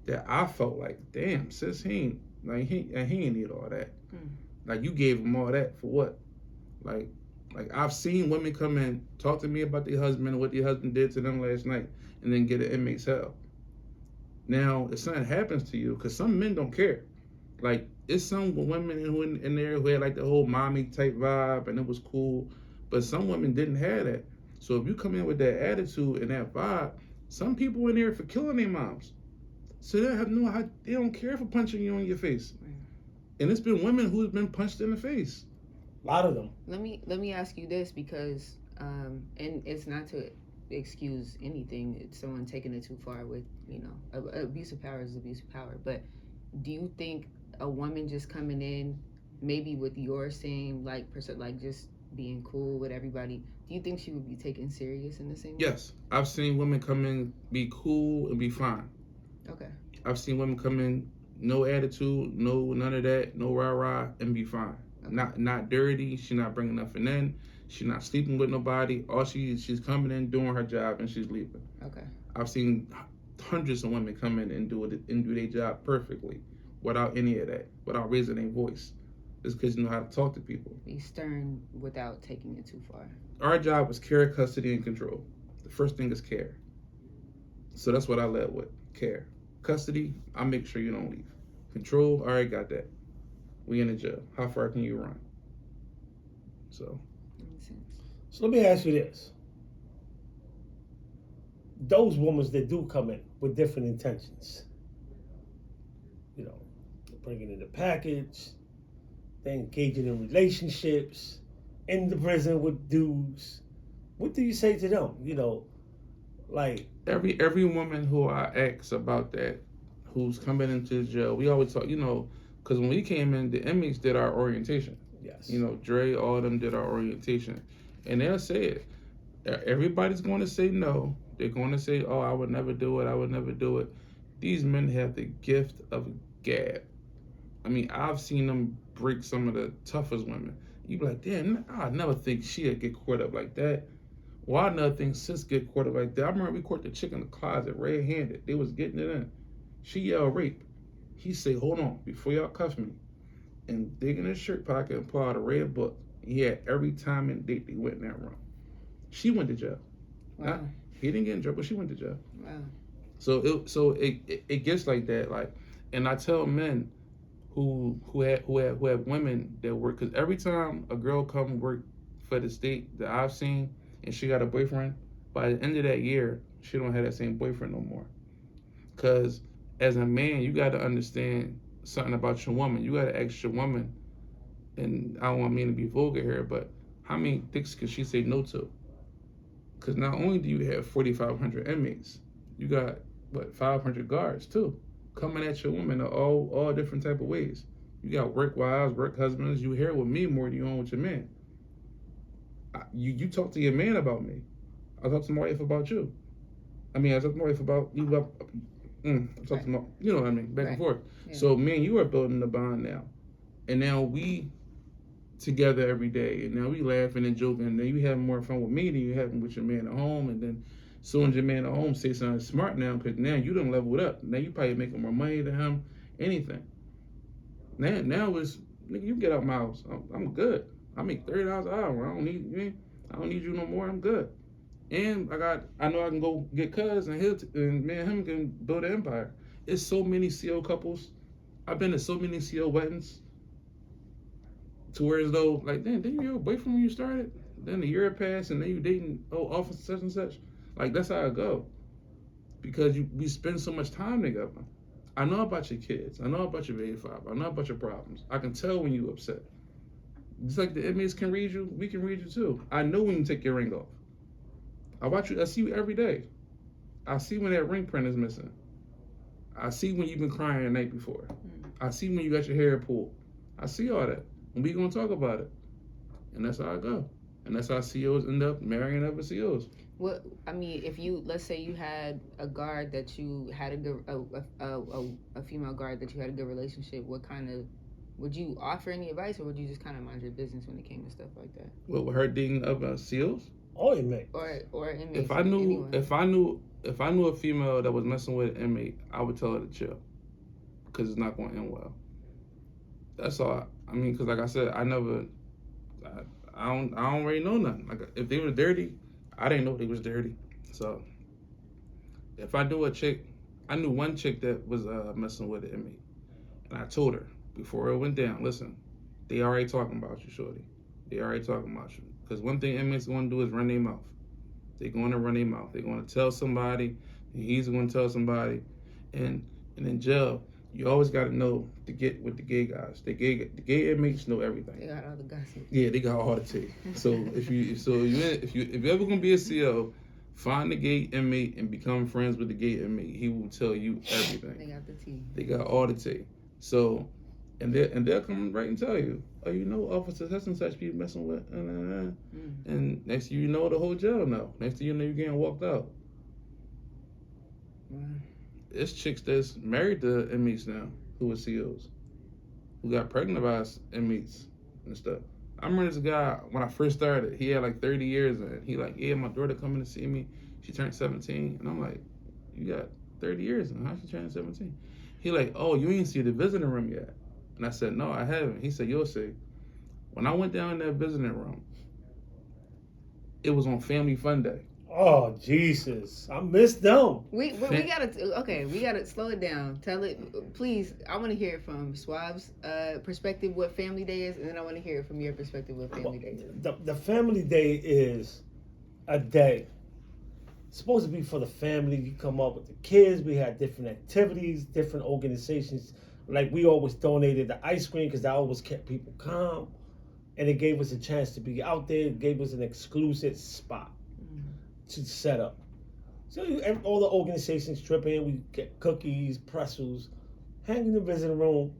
that I felt like, damn, sis, he ain't need all that. Like, you gave him all that for what? Like I've seen women come in, talk to me about their husband and what their husband did to them last night, and then get an inmate's hell. Now, if something happens to you, because some men don't care. Like, it's some women in there who had like the whole mommy type vibe, and it was cool. But some women didn't have that. So if you come in with that attitude and that vibe, some people in there for killing their moms. So they don't care for punching you in your face. And it's been women who's been punched in the face. A lot of them. Let me ask you this, because and it's not to excuse anything. It's someone taking it too far with, abuse of power is abuse of power. But do you think a woman just coming in, maybe with your same just being cool with everybody, do you think she would be taken serious in the same way? Yes, I've seen women come in, be cool and be fine. Okay. I've seen women come in, no attitude, no none of that, no rah-rah, and be fine. Okay. Not dirty. She's not bringing nothing in. She's not sleeping with nobody. All she's coming in, doing her job, and she's leaving. Okay. I've seen hundreds of women come in and do their job perfectly, without any of that, without raising their voice. It's because you know how to talk to people. Be stern without taking it too far. Our job is care, custody, and control. The first thing is care. So that's what I led with, care. Custody, I make sure you don't leave. Control, all right, got that. We in the jail. How far can you run? So let me ask you this. Those women that do come in with different intentions, bringing in the package, they engaging in relationships, in the prison with dudes. What do you say to them? Every woman who I ask about that, who's coming into the jail, we always talk, because when we came in, the inmates did our orientation. Yes. Dre, all of them did our orientation. And they'll say it. Everybody's going to say no. They're going to say, oh, I would never do it. I would never do it. These men have the gift of gab. I mean, I've seen them break some of the toughest women. You be like, damn, I never think she'd get caught up like that. Well, I never think sis get caught up like that. I remember we caught the chick in the closet red-handed. They was getting it in. She yelled rape. He say, hold on, before y'all cuff me. And dig in his shirt pocket and pull out a red book. He had every time and date they went in that room. She went to jail. Wow. He didn't get in trouble. She went to jail. Wow. So it gets like that. Like, and I tell men who have women that work, because every time a girl come work for the state that I've seen, and she got a boyfriend, by the end of that year, she don't have that same boyfriend no more. Because as a man, you got to understand something about your woman. You got to ask your woman, and I don't want me to be vulgar here, but how many dicks could she say no to? Because not only do you have 4,500 inmates, you got what 500 guards too, coming at your woman in all different type of ways. You got work wives, work husbands. You here with me more than you on with your man. You talk to your man about me. I talk to my wife about you. I mean, I talk to my wife about you. I talk to my, you know what I mean, back and forth. Yeah. So me and you are building the bond now, and now we together every day, and now we laughing and joking, and then you having more fun with me than you having with your man at home, and then soon as your man at home say something smart now, because now you done leveled up. Now you probably making more money than him, anything. Now it's, nigga, you get out my house. I'm good. I make $30 an hour. I don't need you no more. I'm good. And I know I can go get cuz, and and me and him can build an empire. It's so many CO couples. I've been to so many CO weddings. To where as though, like, damn, didn't you have a boyfriend when you started? Then a year passed, and then you dating, officer such and such. Like, that's how it go. Because we spend so much time together. I know about your kids. I know about your baby father. I know about your problems. I can tell when you upset. Just like the inmates can read you, we can read you too. I know when you take your ring off. I watch you. I see you every day. I see when that ring print is missing. I see when you've been crying the night before. I see when you got your hair pulled. I see all that. And we gonna talk about it. And that's how I go. And that's how COs end up marrying other COs. What I mean, if you, let's say you had a guard that you had a good a female guard that you had a good relationship, what kind of, would you offer any advice, or would you just kind of mind your business when it came to stuff like that? What, with her dating other COs? Oh, inmate. Or inmates. If I knew a female that was messing with an inmate, I would tell her to chill, because it's not going to end well. That's all. I mean, because like I said, I don't really know nothing. Like, if they were dirty, I didn't know they was dirty. So if I knew I knew one chick that was messing with an inmate, and I told her before it went down, listen, they already talking about you, shorty. They already talking about you. Because one thing inmates going to do is run their mouth. They're going to run their mouth. They're going to tell somebody, and he's going to tell somebody. And in jail, you always got to know to get with the gay guys. The gay inmates know everything. They got all the gossip. Yeah, they got all the tea. So if you're ever gonna be a CO, find the gay inmate and become friends with the gay inmate. He will tell you everything. They got the tea. They got all the tea. So, and they'll come right and tell you, oh, you know, officer such and such be messing with, and next thing you know, the whole jail know. Next thing you know, you're getting walked out. Wow. There's chicks that's married to inmates now who are COs, who got pregnant by inmates and stuff. I remember this guy, when I first started, he had like 30 years, and he like, yeah, my daughter coming to see me. She turned 17. And I'm like, you got 30 years, and how's she turning 17? He like, oh, you ain't see the visiting room yet. And I said, no, I haven't. He said, you'll see. When I went down in that visiting room, it was on Family Fun Day. Oh, Jesus. I missed them. We gotta slow it down. Tell it, please. I want to hear it from Swab's perspective what Family Day is, and then I want to hear it from your perspective what Family Day is. The Family Day is a day. It's supposed to be for the family. You come up with the kids. We had different activities, different organizations. Like, we always donated the ice cream because that always kept people calm. And it gave us a chance to be out there. It gave us an exclusive spot to set up. So all the organizations trip in, we get cookies, pretzels, hang in the visiting room.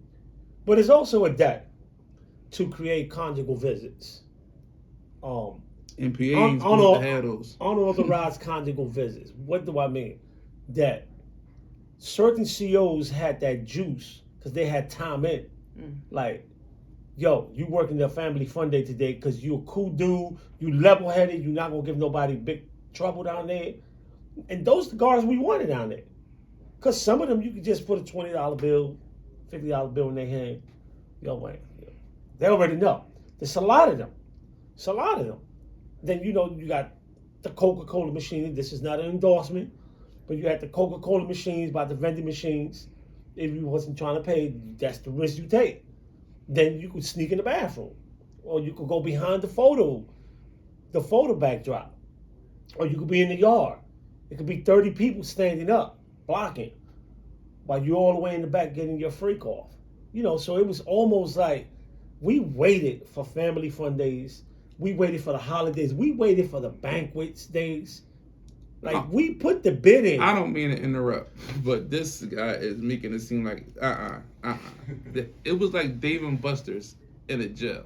But it's also a day to create conjugal visits. MPAs want to have those. Unauthorized conjugal visits. What do I mean? That certain COs had that juice because they had time in. Like, yo, you working their Family Fun Day today because you're a cool dude, you level-headed, you're not going to give nobody big trouble down there. And those are the guards we wanted down there. Because some of them, you could just put a $20 bill, $50 bill in their hand. Yo, man, they already know. There's a lot of them. Then, you know, you got the Coca-Cola machine. This is not an endorsement, but you had the Coca-Cola machines by the vending machines. If you wasn't trying to pay, that's the risk you take. Then you could sneak in the bathroom, or you could go behind the photo backdrop, or you could be in the yard. It could be 30 people standing up, blocking, while you're all the way in the back getting your freak off. So it was almost like we waited for family fun days. We waited for the holidays. We waited for the banquets days. Like, we put the bid in. I don't mean to interrupt, but this guy is making it seem like It was like Dave and Buster's in a jail.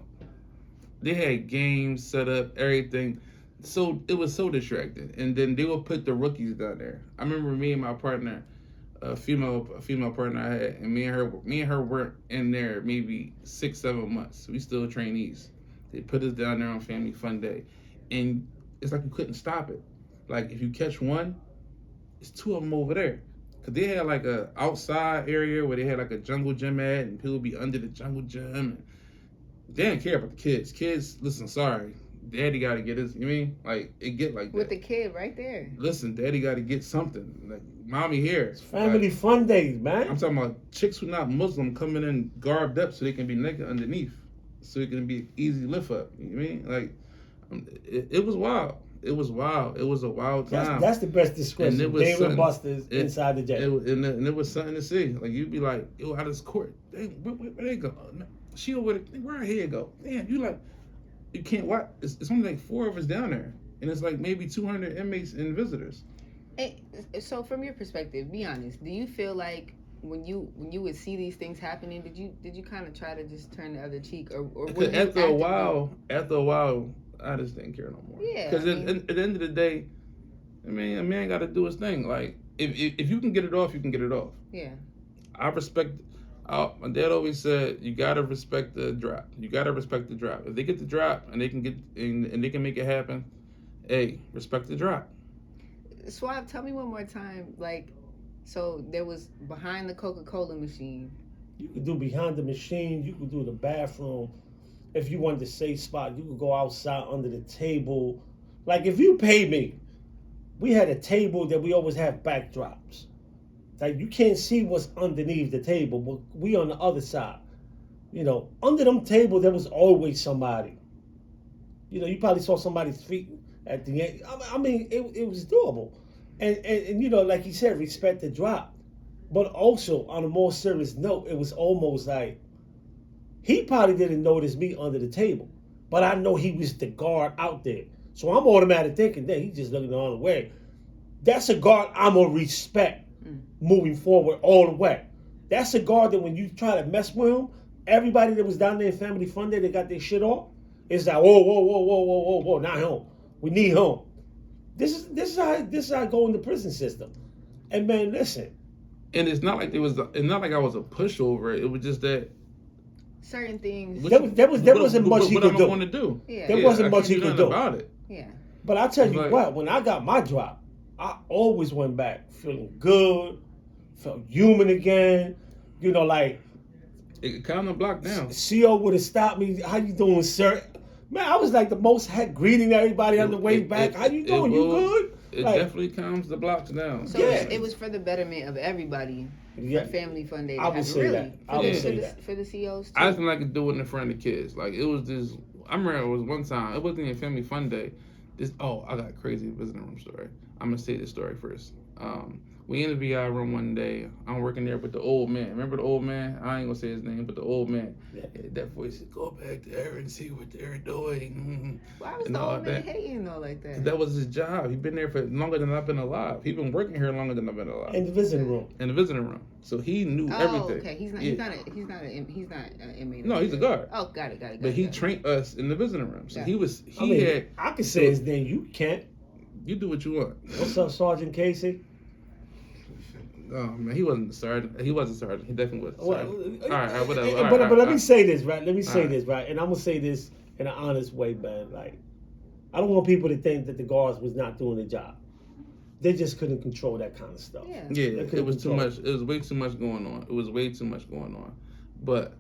They had games set up, everything. So it was so distracting. And then they would put the rookies down there. I remember me and my partner, a female partner I had, and me and her were in there maybe 6-7 months. We still trainees. They put us down there on Family Fun Day, and it's like you couldn't stop it. Like, if you catch one, it's 2 of them over there. Because they had like a outside area where they had like a jungle gym at, and people would be under the jungle gym. And they didn't care about the kids. Kids, listen, sorry. Daddy got to get his, you mean? Like, it get like that. With the kid right there. Listen, daddy got to get something. Like, mommy here. It's family fun days, man. I'm talking about chicks who not Muslim coming in garbed up so they can be naked underneath. So it can be easy lift up. You know what I mean? Like, it was wild. It was wild. It was a wild time. That's the best description. Dave and Buster's inside the jail. And it was something to see. Like, you'd be like, yo, out of this court. Where they go? She over there. Where her head go? Damn, you can't watch. It's only like 4 of us down there. And it's like maybe 200 inmates and visitors. So from your perspective, be honest. Do you feel like when you would see these things happening, did you kind of try to just turn the other cheek, or after a while, I just didn't care no more. Yeah. Because at the end of the day, I mean, a man got to do his thing. Like, if you can get it off, you can get it off. Yeah. I respect. My dad always said, you gotta respect the drop. You gotta respect the drop. If they get the drop and they can get and they can make it happen, hey, respect the drop. Swab, tell me one more time. Like, so there was behind the Coca-Cola machine. You could do behind the machine. You could do the bathroom. If you wanted a safe spot, you could go outside under the table. Like, if you pay me, we had a table that we always have backdrops. Like, you can't see what's underneath the table, but we on the other side. Under them table, there was always somebody. You probably saw somebody's feet at the end. I mean, it was doable. And like he said, respect the drop. But also, on a more serious note, it was almost like, he probably didn't notice me under the table, but I know he was the guard out there. So I'm automatically thinking that he's just looking the other way. That's a guard I'm going to respect moving forward all the way. That's a guard that when you try to mess with him, everybody that was down there in Family Fun Day, they got their shit off. It's like, whoa, not him. We need him. This is how I go in the prison system. And man, listen. And it's not like I was a pushover. It was just that certain things. There wasn't much he could do. What am I going to do? Yeah. There wasn't much he could do about it. Yeah. But I tell you what, when I got my drop, I always went back feeling good, felt human again. Like, it kind of blocked down. CO would have stopped me. How you doing, sir? Man, I was like the most heck greeting everybody on the way back. How you doing? You good? It like, definitely calms the blocks down. So yeah. it was for the betterment of everybody. Yeah. For Family Fun Day. I would say that. I would say that. For the COs too. I just like to do it in front of the kids. Like, it was this. I remember it was one time. It wasn't even Family Fun Day. I got a crazy visiting room story. I'm gonna say this story first. We in the VI room one day. I'm working there with the old man. Remember the old man? I ain't gonna say his name, but the old man. Yeah. That voice said, "Go back there and see what they're doing." Why was the old man hating though like that? That was his job. He's been there for longer than I've been alive. He's been working here longer than I've been alive. In the visiting room. In the visiting room. So he knew everything. Okay. He's not an inmate. No, he's a guard. Oh, got it. But he trained us in the visiting room. So I could say his name. You can't. You do what you want. What's up, Sergeant Casey? Oh man, he wasn't a sergeant. He was a sergeant. He definitely was a sergeant. All right, whatever. But let me say this, right? Let me say this, right? And I'm gonna say this in an honest way, man. Like, I don't want people to think that the guards was not doing their job. They just couldn't control that kind of stuff. Yeah, it was too much. It was way too much going on. But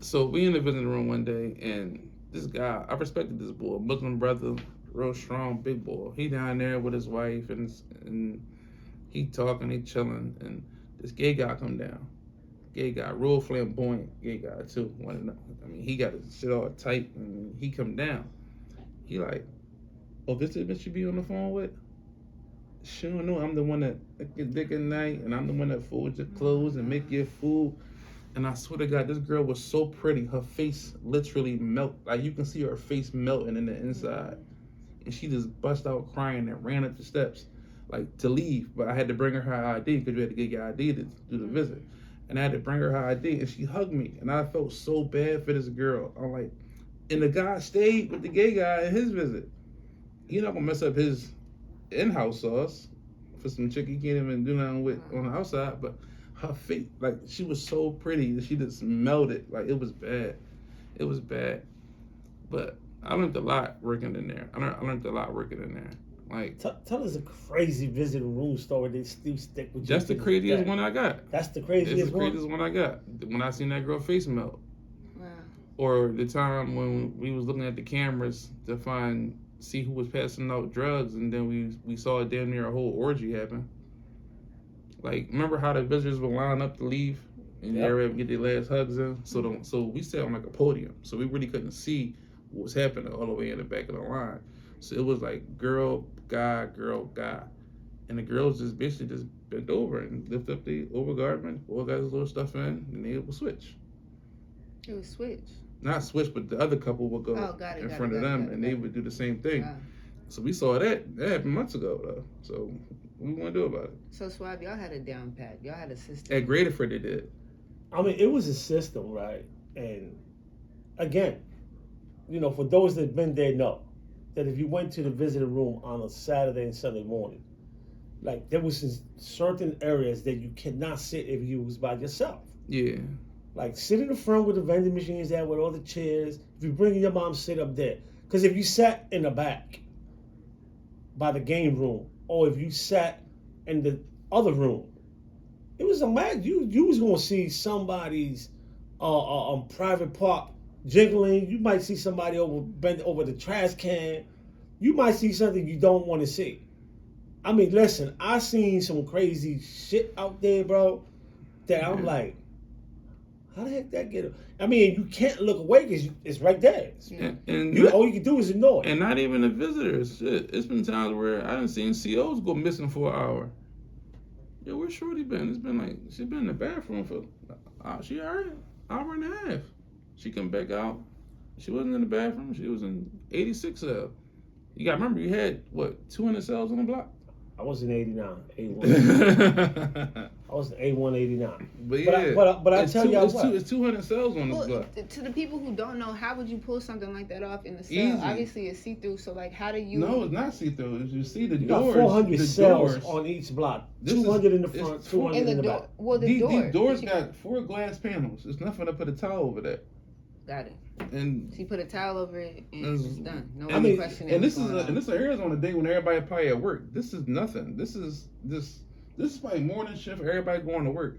so we in the visiting room one day, and this guy, I respected this boy, Muslim brother, real strong big boy. He down there with his wife and he talking, he chilling, and this gay guy come down. Gay guy, real flamboyant gay guy too. I mean, he got his shit all tight, and he come down. He like, oh, this is the bitch you be on the phone with? She don't know I'm the one that lick your dick at night, and I'm the one that folds your clothes and make your food. And I swear to God, this girl was so pretty. Her face literally melt. Like, you can see her face melting in the inside. And she just bust out crying and ran up the steps, like, to leave. But I had to bring her her ID because you had to get your ID to do the visit. And I had to bring her her ID, and she hugged me. And I felt so bad for this girl. I'm like, and the guy stayed with the gay guy in his visit. He not gonna mess up his in-house sauce for some chick he can't even do nothing with on the outside. But her face, like, she was so pretty that she just melted. Like, it was bad. It was bad. But I learned a lot working in there. I learned a lot working in there. Like, tell us a crazy visiting room story that still stick with you. that's the craziest one I got. That's the craziest one? It's the craziest one I got. When I seen that girl face melt. Wow. Or the time when we was looking at the cameras to see who was passing out drugs, and then we saw damn near a whole orgy happen. Like, remember how the visitors would line up to leave and everybody would get their last hugs in? So we sat on like a podium, so we really couldn't see what was happening all the way in the back of the line. So it was like girl, guy, and the girls just basically just bent over and lift up the overgarment, all got his little stuff in, and they would switch. It was switch. Not switch, but the other couple would go in front of them, and they would do the same thing. Wow. So we saw that happened months ago, though. So what we want to do about it? So Swab, y'all had a down pat. Y'all had a system. At Graterford, they did. I mean, it was a system, right? And again, you know, for those that have been there, know that if you went to the visitor room on a Saturday and Sunday morning, like, there was certain areas that you cannot sit if you was by yourself. Yeah. Like, sit in the front with the vending machines there with all the chairs. If you bring your mom, sit up there. Because if you sat in the back by the game room, or if you sat in the other room, it was a mad. You was gonna see somebody's private part jiggling. You might see somebody bent over the trash can. You might see something you don't want to see. I mean, listen, I seen some crazy shit out there, bro, that I'm like, how the heck that get? I mean, you can't look away because it's right there. And all you can do is ignore it. And not even the visitors. Shit, it's been times where I done seen COs go missing for an hour. Yo, where's Shorty been? It's been like, she been in the bathroom for, she already hour and a half. She come back out. She wasn't in the bathroom. She was in 86 cell. You got to remember, you had, 200 cells on the block? I was in 89, A1. I was in A1 89. But yeah, but I tell y'all what. It's 200 cells on this block. To the people who don't know, how would you pull something like that off in the cell? Easy. Obviously, it's see-through, so like, how do you... No, it's not see-through. You see the you doors. got 400 the cells doors. on each block. 200 in the front, 200 in the back. Well, the These doors got 4 glass panels. There's nothing to put a towel over that. Got it. And so you put a towel over it, and it's done. No question. And this is Arizona day when everybody probably at work. This is nothing. This is probably morning shift. Everybody going to work.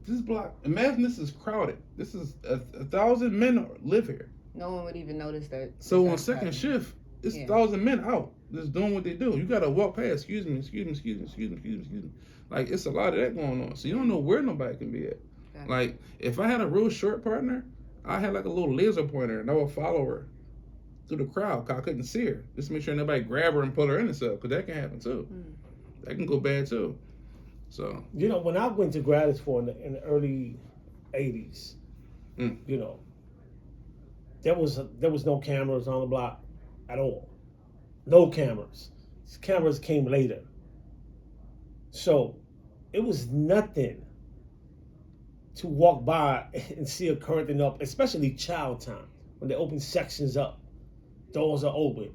This block. Imagine this is crowded. This is 1,000 men live here. No one would even notice that. So on second shift, it's 1,000 men out just doing what they do. You gotta walk past. Excuse me. Like, it's a lot of that going on. So you don't know where nobody can be at. Like, if I had a real short partner, I had like a little laser pointer, and I would follow her through the crowd because I couldn't see her. Just to make sure nobody grab her and pull her in the cell, because that can happen too. That can go bad too. So, you know, when I went to Gratisford in the early 80s, you know, there was no cameras on the block at all. No cameras. These cameras came later. So it was nothing to walk by and see a curtain up, especially child time, when they open sections up, doors are open,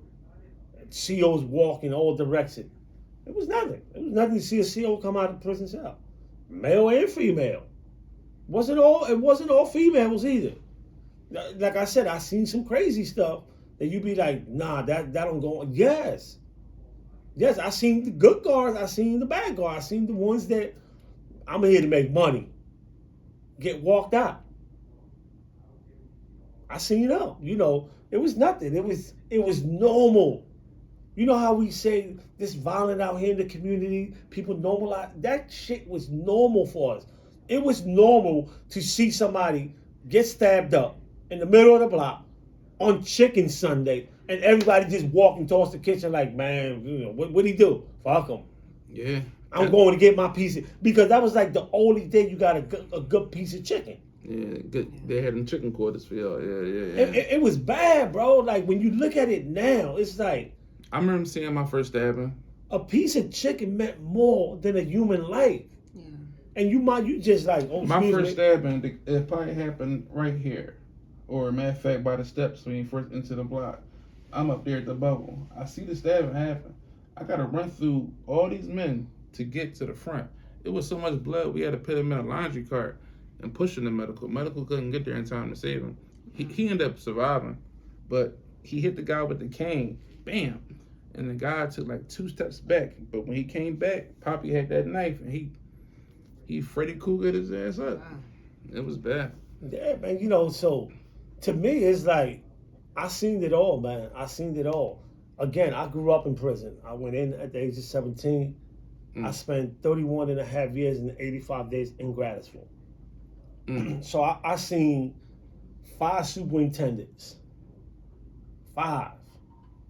COs walk in all directions. It was nothing. It was nothing to see a CO come out of prison cell, male and female. It wasn't all females either. Like I said, I seen some crazy stuff that you be like, nah, that don't go on. Yes, I seen the good guards. I seen the bad guards. I seen the ones that I'm here to make money get walked out. I seen them. You know, it was nothing. It was normal. You know how we say this violent out here in the community, people normalize that shit was normal for us. It was normal to see somebody get stabbed up in the middle of the block on Chicken Sunday, and everybody just walking towards the kitchen like, man, you know, what'd he do? Fuck him. Yeah. I'm going to get my piece of, because that was like the only day you got a good piece of chicken. Yeah, good. They had them chicken quarters for y'all. Yeah. It was bad, bro. Like when you look at it now, it's like I remember seeing my first stabbing. a piece of chicken meant more than a human life. Yeah. And you just like, oh, My excuse first me. stabbing, it probably happened right here, or matter of fact, by the steps when you first into the block. I'm up there at the bubble. I see the stabbing happen. I gotta run through all these men to get to the front. It was so much blood, we had to put him in a laundry cart and push him to medical. Medical couldn't get there in time to save him. He ended up surviving, but he hit the guy with the cane, bam, and the guy took like 2 steps back. But when he came back, Poppy had that knife, and he Freddy Kruegered his ass up. Wow. It was bad. Yeah, man. You know, so to me, it's like I seen it all, man. I seen it all. Again, I grew up in prison. I went in at the age of 17. I spent 31 and a half years and 85 days in Gratisville. So I seen 5 superintendents. 5.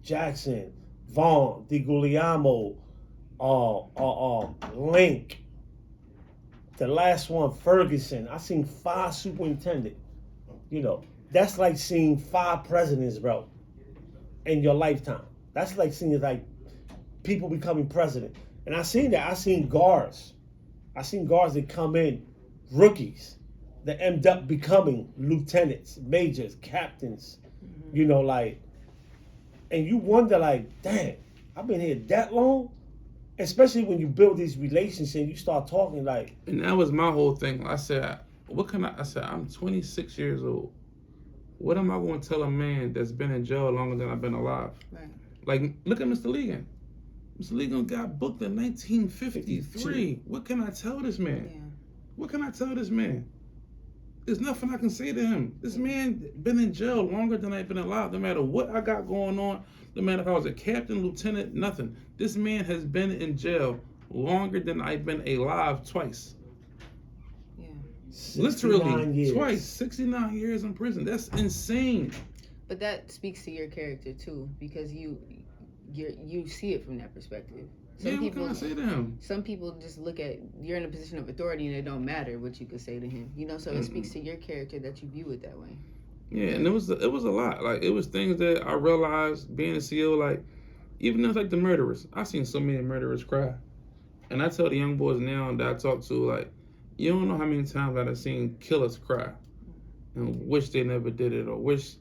Jackson, Vaughn, DiGuglielmo, Link. The last one, Ferguson. I seen 5 superintendents. You know, that's like seeing 5 presidents, bro, in your lifetime. That's like seeing like people becoming president. And I seen that. I seen guards. I seen guards that come in, rookies, that end up becoming lieutenants, majors, captains. You know, like, and you wonder, like, dang, I've been here that long. Especially when you build these relationships, you start talking like. And that was my whole thing. I said, I said, I'm 26 years old. What am I going to tell a man that's been in jail longer than I've been alive? Right. Like, look at Mr. Legan. Mr. Legan got booked in 1953. What can I tell this man? Yeah. What can I tell this man? There's nothing I can say to him. This man been in jail longer than I've been alive. No matter what I got going on, no matter if I was a captain, lieutenant, nothing. This man has been in jail longer than I've been alive twice. Yeah. Literally years. twice. 69 years in prison. That's insane. But that speaks to your character too, because you see it from that perspective. What can I say to him? Some people just look at you're in a position of authority and it don't matter what you could say to him. You know, so it speaks to your character that you view it that way. Yeah, and it was a lot. Like, it was things that I realized being a CEO. Like, even though it's like the murderers, I've seen so many murderers cry, and I tell the young boys now that I talk to, like, you don't know how many times I've seen killers cry and wish they never did it, or wish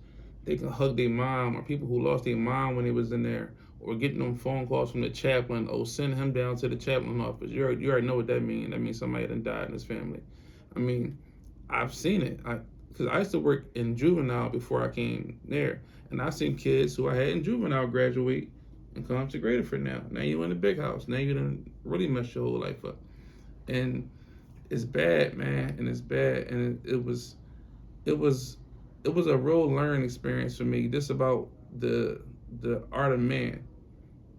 they could hug their mom, or people who lost their mom when they was in there, or getting them phone calls from the chaplain, oh, send him down to the chaplain office. You already know what that means. That means somebody done died in his family. I mean, I've seen it. Because I used to work in juvenile before I came there. And I've seen kids who I had in juvenile graduate and come to Graterford now. Now you in the big house. Now you done really messed your whole life up. And it's bad, man. And it's bad. And it was a real learning experience for me. Just about the art of man.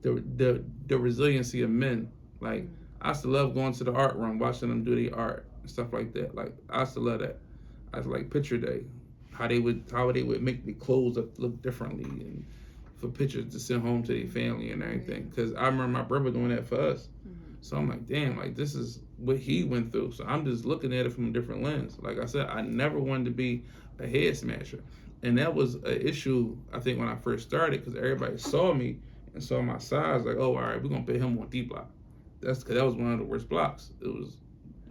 The resiliency of men. Like, I used to love going to the art room, watching them do their art and stuff like that. Like, I used to love that. I was like picture day, how they would make the clothes look differently, and for pictures to send home to their family and everything. Because I remember my brother doing that for us. So I'm like, damn, like, this is what he went through. So I'm just looking at it from a different lens. Like I said, I never wanted to be a head smasher, and that was an issue I think when I first started, because everybody saw me and saw my size. Like, oh, all right, we're gonna put him on D block. That's because that was one of the worst blocks. It was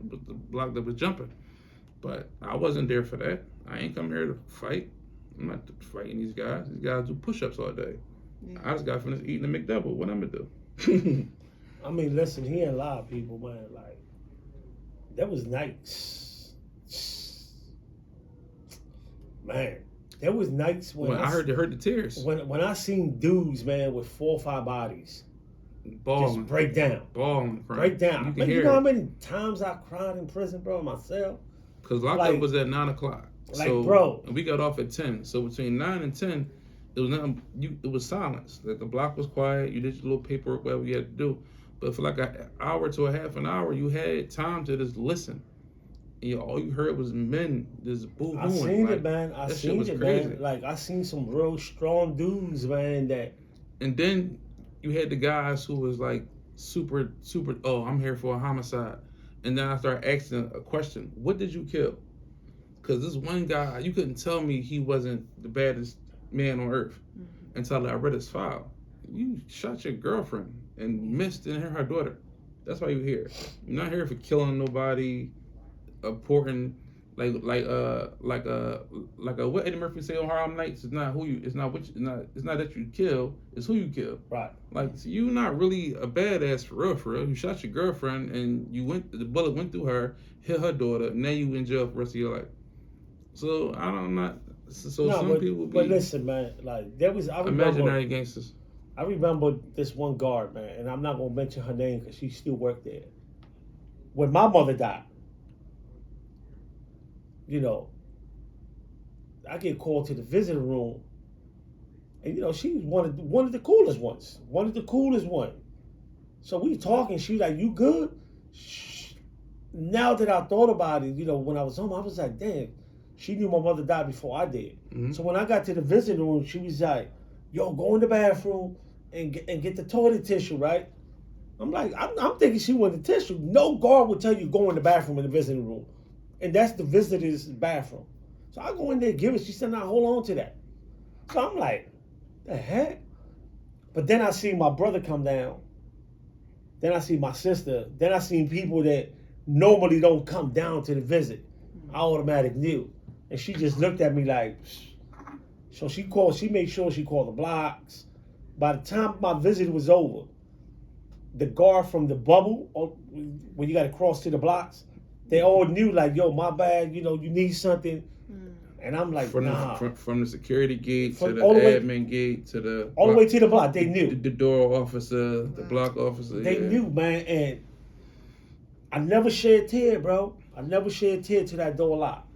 the block that was jumping. But I wasn't there for that. I ain't come here to fight. I'm not fighting these guys. These guys do push-ups all day. Yeah. I just got finished eating a McDouble. What I'm gonna do? I mean, listen, he ain't lie, people, man. Like, that was nights. Man, there was nights when I heard the tears. When I seen dudes, man, with 4 or 5 bodies. Balling. Just break down. Balling. Break down. You know how many times I cried in prison, bro, myself? Because lockup Like- was at 9 o'clock. Like, So, bro. and we got off at 10. So between 9 and 10, it was nothing. It was silence. Like the block was quiet. You did your little paperwork, whatever you had to do. But for like an hour to a half an hour, you had time to just listen. And all you heard was men just boo-hooing. I seen like, it, man. I that shit seen was it, crazy. man. Like, I seen some real strong dudes, man, that... And then you had the guys who was like super, oh, I'm here for a homicide. And then I started asking a question. What did you kill? Because this one guy, you couldn't tell me he wasn't the baddest man on earth until I read his file. You shot your girlfriend and missed and her daughter. That's why you're here. You're not here for killing nobody, important, like what Eddie Murphy say on Harlem Nights. It's not who you. It's not what. It's not that you kill. It's who you kill. Right. Like, so you're not really a badass for real. For real, you shot your girlfriend and the bullet went through her, hit her daughter, and now you in jail for the rest of your life. So I don't know. So No, some people be but listen, man, like, there was... I remember, imaginary gangsters. I remember this one guard, man, and I'm not going to mention her name because she still worked there. When my mother died, you know, I get called to the visiting room, and, you know, she was one of the coolest ones. One of the coolest one. So we talking, she was like, you good? Now that I thought about it, you know, when I was home, I was like, damn, she knew my mother died before I did. Mm-hmm. So when I got to the visiting room, she was like, yo, go in the bathroom and get the toilet tissue, right? I'm like, I'm thinking she wanted the tissue. No guard would tell you go in the bathroom in the visiting room. And that's the visitor's bathroom. So I go in there, give it. She said, now hold on to that. So I'm like, the heck? But then I see my brother come down. Then I see my sister. Then I seen people that normally don't come down to the visit. I automatically knew. And she just looked at me like, so she made sure she called the blocks. By the time my visit was over, the guard from the bubble, when you got to cross to the blocks, they all knew, like, yo, my bad, you know, you need something. And I'm like, nah. From the security gate From to the all the way- admin gate to the... All the way to the block, they knew. The door officer, the block officer. They yeah. knew, man, and I never shed a tear, bro. I never shed a tear till that door locked.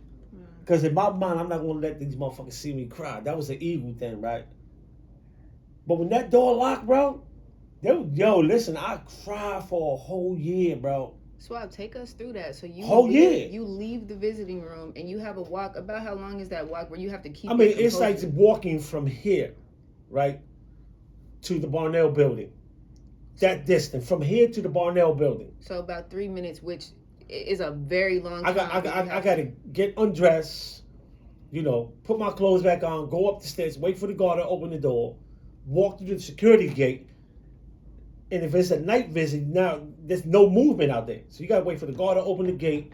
Because in my mind, I'm not going to let these motherfuckers see me cry. That was an evil thing, right? But when that door locked, bro, listen, I cried for a whole year, bro. Swab, take us through that. So you year. leave the visiting room and you have a walk. About how long is that walk where you have to keep? I mean, your it's like composure? walking from here, right, to the Barnell building. That distance from here to the Barnell building. So about 3 minutes, which is a very long I time. got to get undressed, you know, put my clothes back on, go up the stairs, wait for the guard to open the door, walk through the security gate. And if it's a night visit, now there's no movement out there. So you got to wait for the guard to open the gate.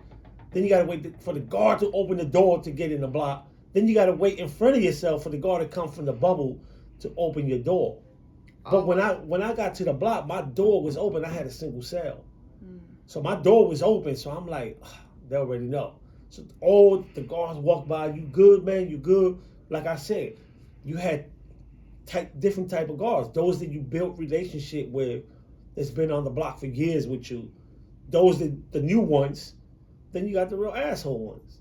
Then you got to wait for the guard to open the door to get in the block. Then you got to wait in front of yourself for the guard to come from the bubble to open your door. But when I got to the block, my door was open. I had a single cell. So my door was open. So I'm like, they already know. So all the guards walk by. You good, man? You good? Like I said, you had different type of guards. Those that you built relationship with, that's been on the block for years with you. Those that the new ones. Then you got the real asshole ones.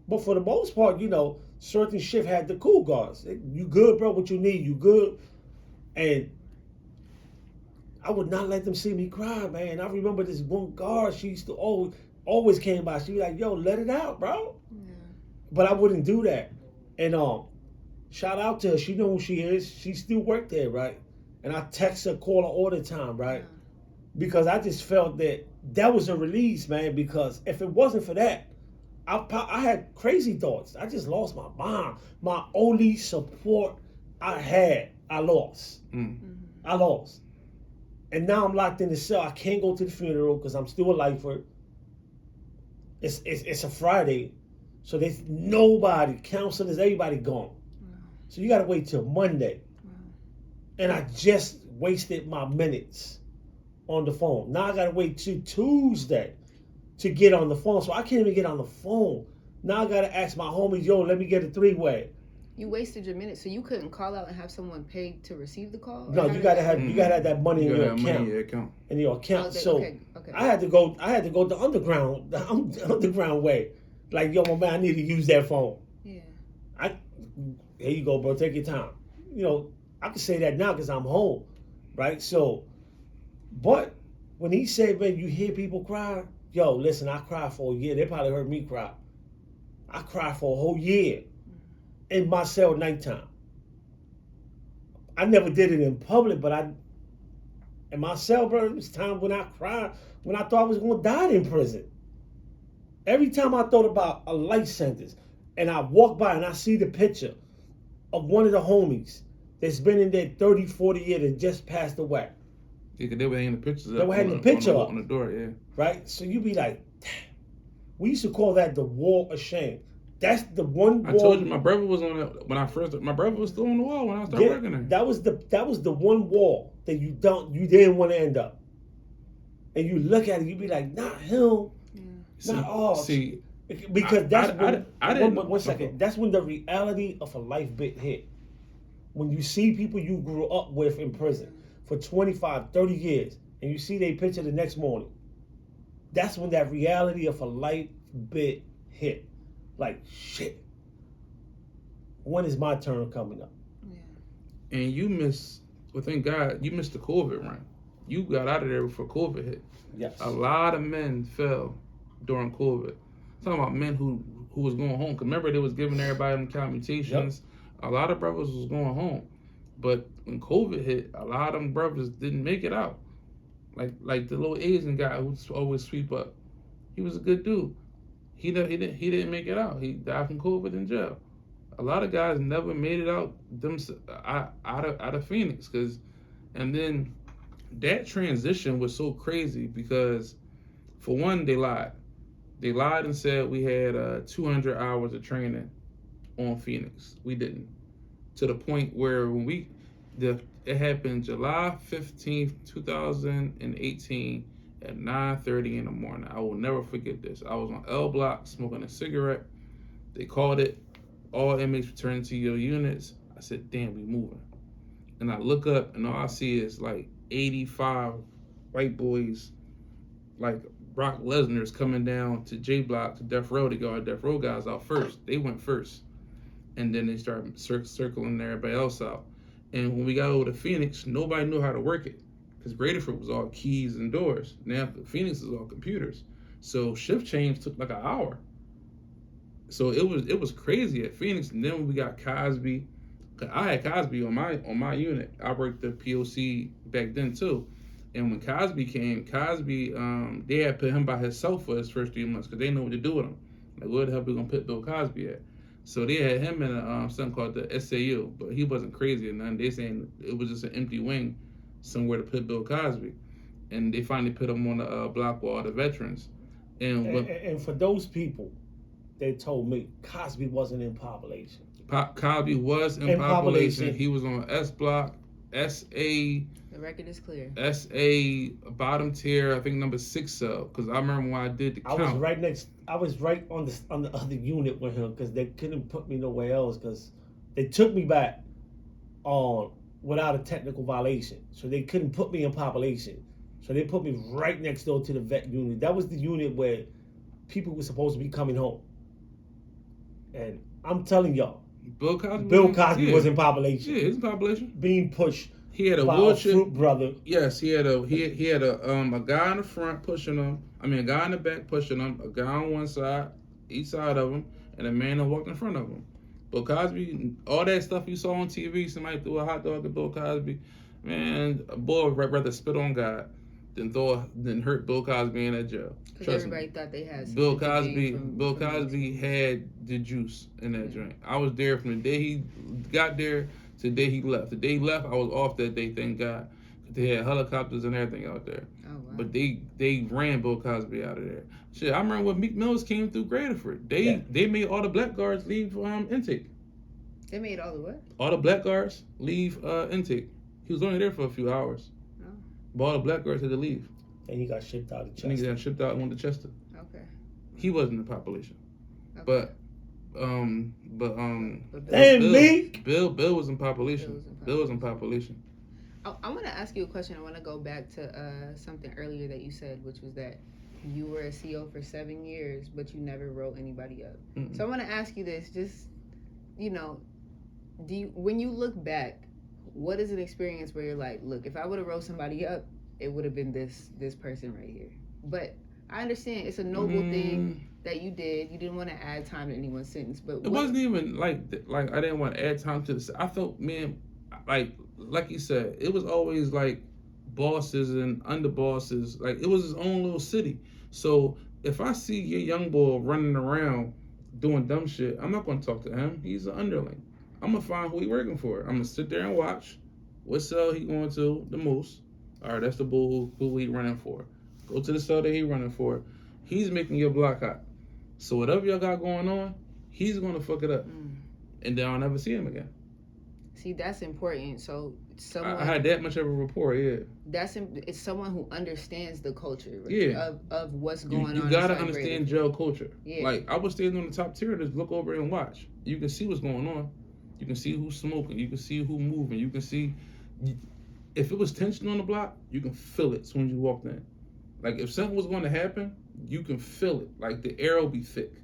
But for the most part, you know, certain shift had the cool guards. You good, bro? What you need? You good? And I would not let them see me cry, man. I remember this one guard. She used to always came by. She was like, "Yo, let it out, bro." Yeah. But I wouldn't do that. And shout out to her. She know who she is. She still worked there, right? And I text her, call her all the time, right? Yeah. Because I just felt that was a release, man. Because if it wasn't for that, I had crazy thoughts. I just lost my mind. My only support I had, I lost. I lost. And now I'm locked in the cell. I can't go to the funeral because I'm still a lifer. It's a Friday. So there's nobody, counselors, everybody gone. So you got to wait till Monday. And I just wasted my minutes on the phone. Now I got to wait till Tuesday to get on the phone. So I can't even get on the phone. Now I got to ask my homies, yo, let me get a 3-way. You wasted your minutes, so you couldn't call out and have someone pay to receive the call? No, you gotta have that money in your account. In your account. Okay. I had to go the underground way. Like, yo, my man, I need to use that phone. Yeah. Here you go, bro. Take your time. You know, I can say that now because I'm home, right? So, but when he said, man, you hear people cry, yo, listen, I cried for a year. They probably heard me cry. I cried for a whole year in my cell nighttime. I never did it in public, but in my cell, bro, it was time when I cried, when I thought I was going to die in prison. Every time I thought about a life sentence, and I walk by and I see the picture of one of the homies that's been in there 30, 40 years that just passed away. Yeah, 'cause they were hanging the pictures up. They were hanging the picture up on the door, yeah. Right? So you be like, damn. We used to call that the wall of shame. That's the one wall. I told you my brother was on it when I first. My brother was still on the wall when I started working there. That was the one wall that you didn't want to end up. And you look at it, you be like, not him, not us. See, because that's one second. second. That's when the reality of a life bit hit. When you see people you grew up with in prison for 25, 30 years, and you see their picture the next morning, that's when that reality of a life bit hit. Like, shit, when is my turn coming up? Yeah. And you missed, well, thank God, you missed the COVID run. You got out of there before COVID hit. Yes. A lot of men fell during COVID. I'm talking about men who was going home. Cause remember, they was giving everybody them commutations. Yep. A lot of brothers was going home. But when COVID hit, a lot of them brothers didn't make it out. Like the little Asian guy who always sweep up. He was a good dude. He didn't make it out. He died from COVID in jail. A lot of guys never made it out out of Phoenix, and then that transition was so crazy because, for one, they lied. They lied and said we had 200 hours of training on Phoenix. We didn't. To the point where when it happened July 15th, 2018 at 9:30 in the morning. I will never forget this. I was on L Block smoking a cigarette. They called it, all inmates returning to your units. I said, damn, we moving. And I look up and all I see is like 85 white boys, like Brock Lesnar's coming down to J Block to Death Row to go. Our Death Row guys out first. They went first. And then they started circling everybody else out. And when we got over to Phoenix, nobody knew how to work it. Because Graterford was all keys and doors. Now Phoenix is all computers. So shift change took like an hour. So it was crazy at Phoenix. And then when we got Cosby, I had Cosby on my unit. I worked the POC back then too. And when Cosby came, they had put him by himself for his first 3 months because they know what to do with him. Like, where the hell we gonna put Bill Cosby at? So they had him in something called the SAU, but he wasn't crazy or nothing. They saying it was just an empty wing somewhere to put Bill Cosby, and they finally put him on the block with all the veterans. And for those people, they told me Cosby wasn't in population. Cosby was in population. He was on S Block, SA. The record is clear. SA bottom tier, I think number 6 cell. Because I remember when I did the count. I was right on the other unit with him because they couldn't put me nowhere else because they took me back without a technical violation. So they couldn't put me in population. So they put me right next door to the vet unit. That was the unit where people were supposed to be coming home. And I'm telling y'all, Bill Cosby was in population. Yeah, he's in population. Being pushed. He had a by wheelchair. A fruit brother. Yes, he had a guy in the front pushing him. I mean, a guy in the back pushing him. A guy on one side, each side of him, and a man that walked in front of him. Bill Cosby, all that stuff you saw on TV, somebody threw a hot dog at Bill Cosby. Man, a boy would rather spit on God than hurt Bill Cosby in that jail. Because everybody thought they had Bill Cosby had the juice in that joint. I was there from the day he got there to the day he left. The day he left, I was off that day, thank God. They had helicopters and everything out there. Oh, wow. But they ran Bill Cosby out of there. Shit, I remember when Meek Mills came through Graterford. They made all the black guards leave intake. They made all the what? All the black guards leave intake. He was only there for a few hours. Oh. But all the black guards had to leave. And he got shipped out of Chester. And he got shipped out and went to Chester. Okay. He wasn't in the population. Okay. Damn, Bill was in population. Bill was in population. I want to ask you a question. I want to go back to something earlier that you said, which was that You were a CO for 7 years, but you never wrote anybody up. Mm-mm. So I want to ask you this, just, when you look back, what is an experience where you're like, look, if I would have wrote somebody up, it would have been this person right here. But I understand it's a noble thing that you did. You didn't want to add time to anyone's sentence, but it wasn't even like I didn't want to add time to this. I felt, man, like you said, it was always like bosses and underbosses. Like it was his own little city. So if I see your young boy running around doing dumb shit, I'm not gonna talk to him. He's an underling. I'm gonna find who he working for. I'm gonna sit there and watch what cell he going to the most. All right, that's the bull who he running for. Go to the cell that he running for. He's making your block hot. So whatever y'all got going on, he's gonna fuck it up, and then I'll never see him again. See, that's important. So someone I had that much of a rapport, yeah. It's someone who understands the culture, right? Yeah. of what's going on. You gotta inside understand Greater. jail culture. Yeah. Like I was standing on the top tier, just look over and watch. You can see what's going on. You can see who's smoking. You can see who moving. You can see if it was tension on the block, you can feel it as soon as you walked in. Like if something was going to happen, you can feel it. Like the air will be thick.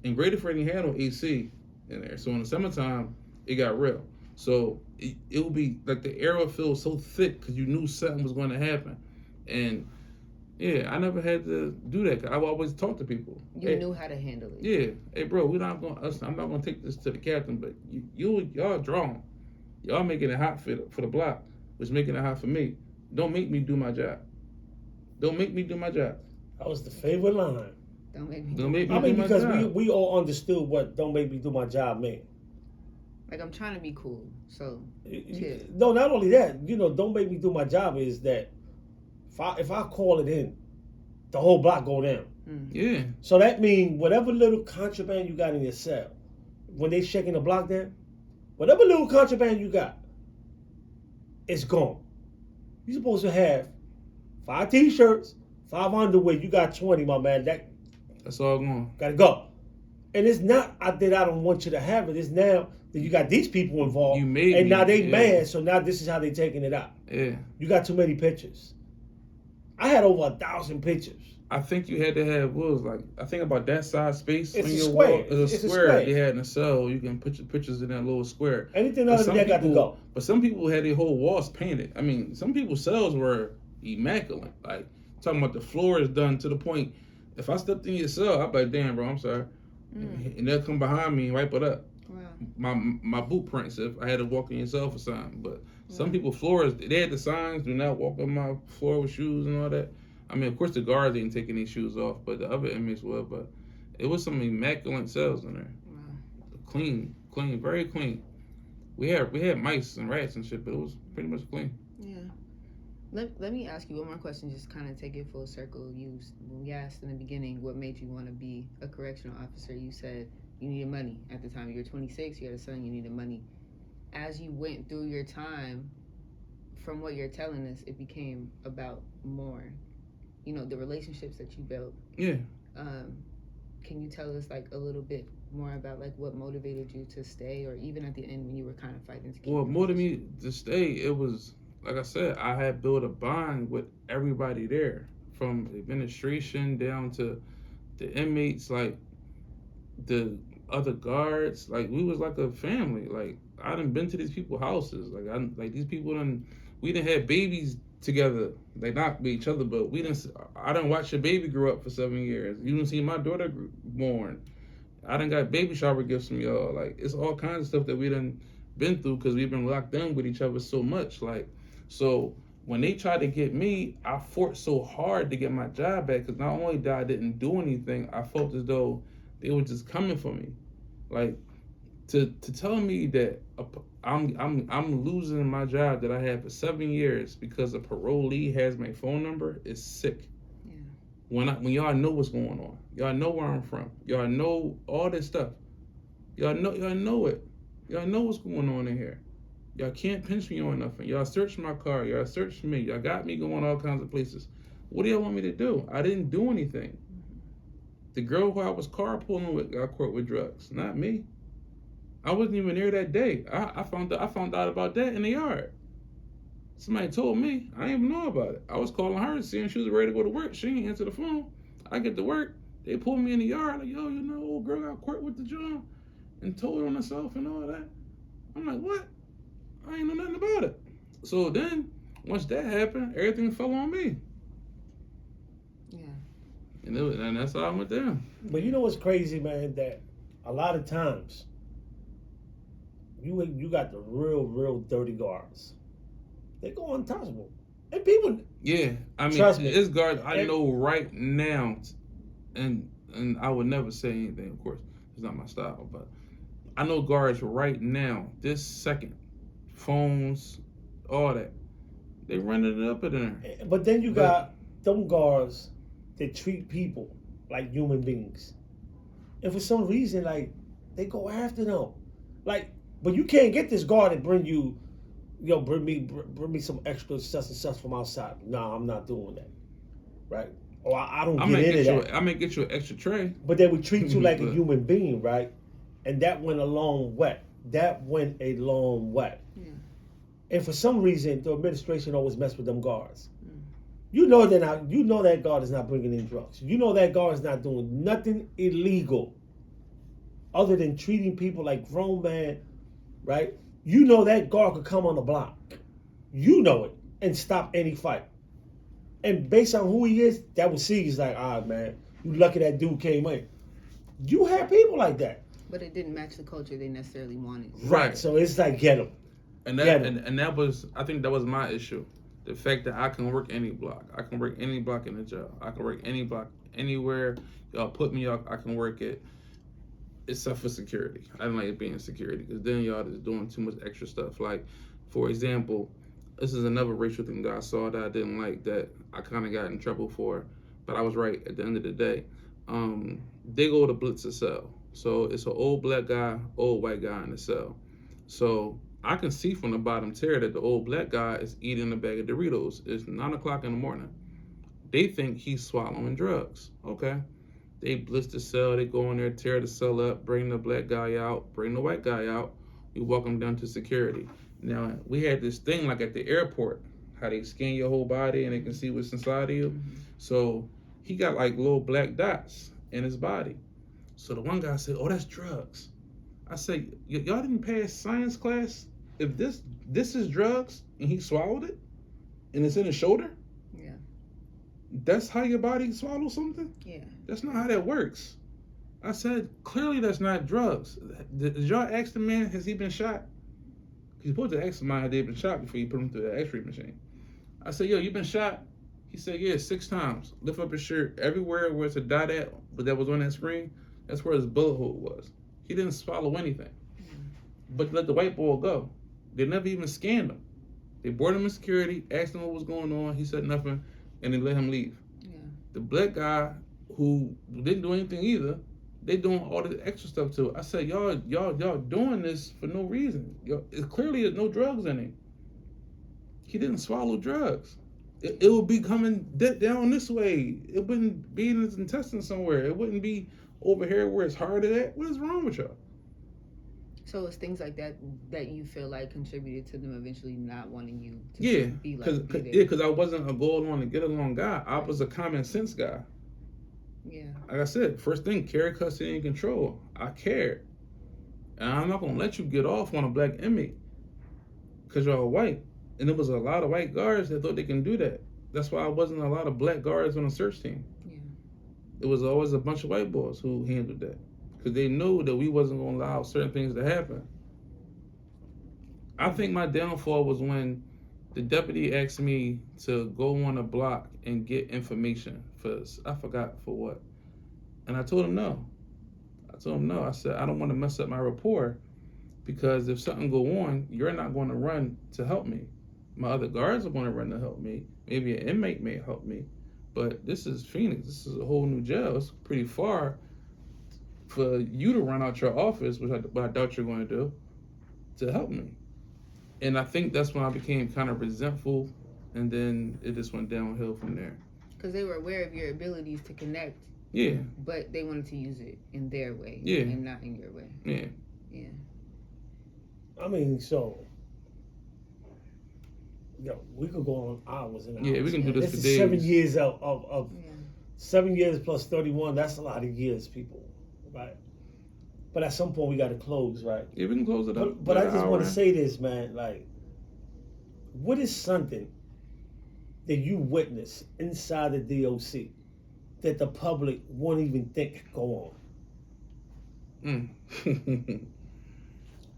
And Greater Freddie had no AC in there, so in the summertime it got real. So it would be like the air would feel so thick because you knew something was going to happen. And yeah, I never had to do that. 'Cause I always talk to people. You knew how to handle it. Yeah, hey bro, I'm not gonna take this to the captain, but y'all drawn. Y'all making it hot for the block, which making it hot for me. Don't make me do my job. Don't make me do my job. That was the favorite line. Don't make me. Don't make me I mean, do my because job. we all understood what "don't make me do my job" meant. Like I'm trying to be cool, so chill. No, not only that, "don't make me do my job" is that if I call it in, the whole block go down. Yeah. So that means whatever little contraband you got in your cell, when they shaking the block down, whatever little contraband you got, it's gone. You're supposed to have 5 t-shirts, 5 underwear. You got 20, my man. That's all going. Gotta go. And it's not that I don't want you to have it. It's now that you got these people involved. You made and me, now they yeah. mad, so now this is how they taking it out. Yeah. You got too many pictures. I had over 1,000 pictures. I think you had to have I think about that size space It's on a your square. wall. It's a square they had in the cell. You can put your pictures in that little square. Anything But other than that got to go. But some people had their whole walls painted. I mean, some people's cells were immaculate. Like talking about the floor is done to the point. If I stepped in your cell, I'd be like, damn, bro, I'm sorry. And they'll come behind me and wipe it up. Wow. My boot prints if I had to walk in your cell for something. But some people floors, they had the signs, do not walk on my floor with shoes and all that. I mean, of course, the guards didn't take any shoes off, but the other inmates were. But it was some immaculate cells in there. Wow. Clean, very clean. We had mice and rats and shit, but it was pretty much clean. Yeah. Let me ask you one more question, just kind of take it full circle. When we asked in the beginning what made you want to be a correctional officer, you said you needed money. At the time, you were 26, you had a son, you needed money. As you went through your time, from what you're telling us, it became about more. The relationships that you built. Yeah. Can you tell us a little bit more about what motivated you to stay, or even at the end when you were kind of fighting to keep? Well, more than me to stay, it was like I said, I had built a bond with everybody there, from administration down to the inmates, like the other guards. Like we was like a family. Like I done been to these people's houses. Like these people we done had babies together, like not with each other, but I done watch your baby grow up for 7 years. You done see my daughter born. I done got baby shower gifts from y'all. Like it's all kinds of stuff that we done been through because we've been locked in with each other so much. So when they tried to get me, I fought so hard to get my job back because not only that I didn't do anything, I felt as though they were just coming for me. Like to tell me that I'm losing my job that I had for 7 years because a parolee has my phone number is sick. Yeah. When y'all know what's going on, y'all know where I'm from, y'all know all this stuff, y'all know it, y'all know what's going on in here. Y'all can't pinch me on nothing. Y'all search my car, y'all search me, y'all got me going all kinds of places. What do y'all want me to do? I didn't do anything. The girl who I was carpooling with got caught with drugs, not me. I wasn't even there that day. I found out about that in the yard. Somebody told me. I didn't even know about it. I was calling her, seeing she was ready to go to work. She didn't answer the phone. I get to work, they pull me in the yard like, yo, old girl got caught with the John and told on herself and all that. I'm like, what? I ain't know nothing about it. So then, once that happened, everything fell on me. Yeah. And that's how I went down. But you know what's crazy, man? That a lot of times you got the real dirty guards. They go untouchable, and people. Yeah, I mean, Trust me. it's guards I know right now, and I would never say anything. Of course, it's not my style, but I know guards right now, this second, phones, all that. They running it up in there. But then you got them guards that treat people like human beings, and for some reason, like they go after them, like. But you can't get this guard and bring you, bring me some extra such and such from outside. No, I'm not doing that, right? Or I don't get into that. I may get you an extra tray. But they would treat you like a human being, right? And that went a long way. Yeah. And for some reason, the administration always mess with them guards. You know they're not. You know that guard is not bringing in drugs. You know that guard is not doing nothing illegal, other than treating people like grown men, right? You know that guard could come on the block. You know it and stop any fight. And based on who he is, that would see he's like, man, you lucky that dude came in. You have people like that. But it didn't match the culture they necessarily wanted. Right. So it's like, get him. And that was, I think that was my issue. The fact that I can work any block. I can work any block in the jail. I can work any block anywhere. Y'all put me up, I can work it. Except for security. I didn't like it being security because then y'all is doing too much extra stuff. Like, for example, this is another racial thing that I saw that I didn't like that I kind of got in trouble for, but I was right at the end of the day. They go to blitz a cell. So it's an old black guy, old white guy in the cell. So I can see from the bottom tier that the old black guy is eating a bag of Doritos. It's 9 o'clock in the morning. They think he's swallowing drugs, okay? They blitz the cell, they go in there, tear the cell up, bring the black guy out, bring the white guy out. We walk them down to security. Now, we had this thing like at the airport, how they scan your whole body and they can see what's inside of you. Mm-hmm. So he got like little black dots in his body. So the one guy said, oh, that's drugs. I said, y'all didn't pass science class? If this is drugs and he swallowed it and it's in his shoulder? Yeah. That's how your body swallows something? Yeah. That's not how that works. I said, clearly that's not drugs. Did y'all ask the man, has he been shot? You're supposed to ask somebody had they been shot before you put him through the x-ray machine. I said, yo, you been shot? He said, yeah, 6 times. Lift up his shirt. Everywhere where it's a dot at, but that was on that screen, that's where his bullet hole was. He didn't swallow anything. But let the white boy go. They never even scanned him. They brought him in security, asked him what was going on. He said nothing, and they let him leave. Yeah. The black guy who didn't do anything either, they doing all the extra stuff too. I said, y'all doing this for no reason. It's clearly no drugs in him. He didn't swallow drugs. It would be coming down this way. It wouldn't be in his intestines somewhere. It wouldn't be over here where it's hard at. What is wrong with y'all? So it's things like that that you feel like contributed to them eventually not wanting you to be like because I wasn't a go along to get along guy. I was a common sense guy. Yeah. Like I said, first thing, carry custody and control. I cared. And I'm not going to let you get off on a black inmate because you're white. And there was a lot of white guards that thought they can do that. That's why I wasn't a lot of black guards on the search team. Yeah. It was always a bunch of white boys who handled that because they knew that we wasn't going to allow certain things to happen. I think my downfall was when the deputy asked me to go on a block and get information I forgot for what. And I told him no. I said, I don't want to mess up my rapport because if something go on, you're not going to run to help me. My other guards are going to run to help me. Maybe an inmate may help me. But this is Phoenix. This is a whole new jail. It's pretty far for you to run out your office, which I doubt you're going to do, to help me. And I think that's when I became kind of resentful, and then it just went downhill from there. Because they were aware of your abilities to connect. Yeah. But they wanted to use it in their way. Yeah. And not in your way. Yeah. Yeah. I mean, so, we could go on hours and hours. Yeah, we can do this for days. Is 7 years of 7 years plus 31, that's a lot of years, people, right? But at some point, we got to close, right? Yeah, we can close it up. But I just want to in. say this, man. Like, what is something that you witness inside the DOC that the public won't even think could go on?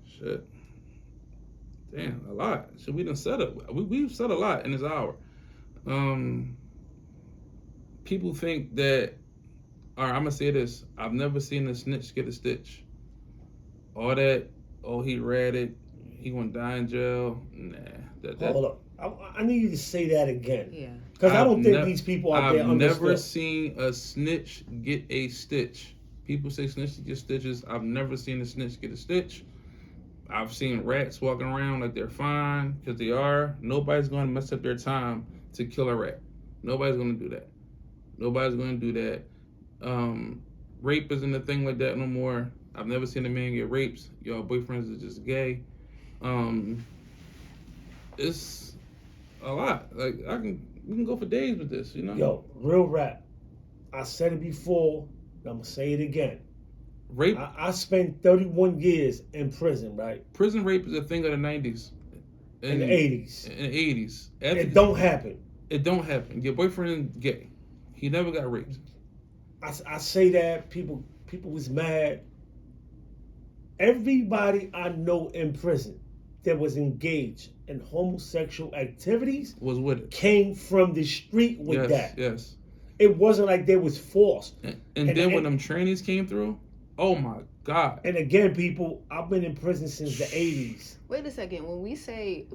Shit. Damn, a lot. So we done said it. We've said a lot in this hour. People think that, all right, I'm going to say this. I've never seen a snitch get a stitch. All that, oh, he ratted, he gonna die in jail. Nah. Hold up. I need you to say that again. Yeah. Because I don't think these people out there understand. I've never seen a snitch get a stitch. People say snitches get stitches. I've never seen a snitch get a stitch. I've seen rats walking around like they're fine, because they are. Nobody's going to mess up their time to kill a rat. Nobody's going to do that. Nobody's going to do that. Rape isn't a thing like that no more. I've never seen a man get raped. Y'all boyfriends are just gay. It's a lot. Like, we can go for days with this, you know? Yo, real rap. I said it before, and I'm going to say it again. Rape. I spent 31 years in prison, right? Prison rape is a thing of the 90s. In the 80s. In the 80s. It don't happen. It don't happen. Your boyfriend is gay. He never got raped. I say that. People was mad. Everybody I know in prison that was engaged in homosexual activities Was with it. came from the street with that. Yes. It wasn't like they was forced. And then when them trainees came through, oh my God. And again, people, I've been in prison since the 80s. Wait a second. When we say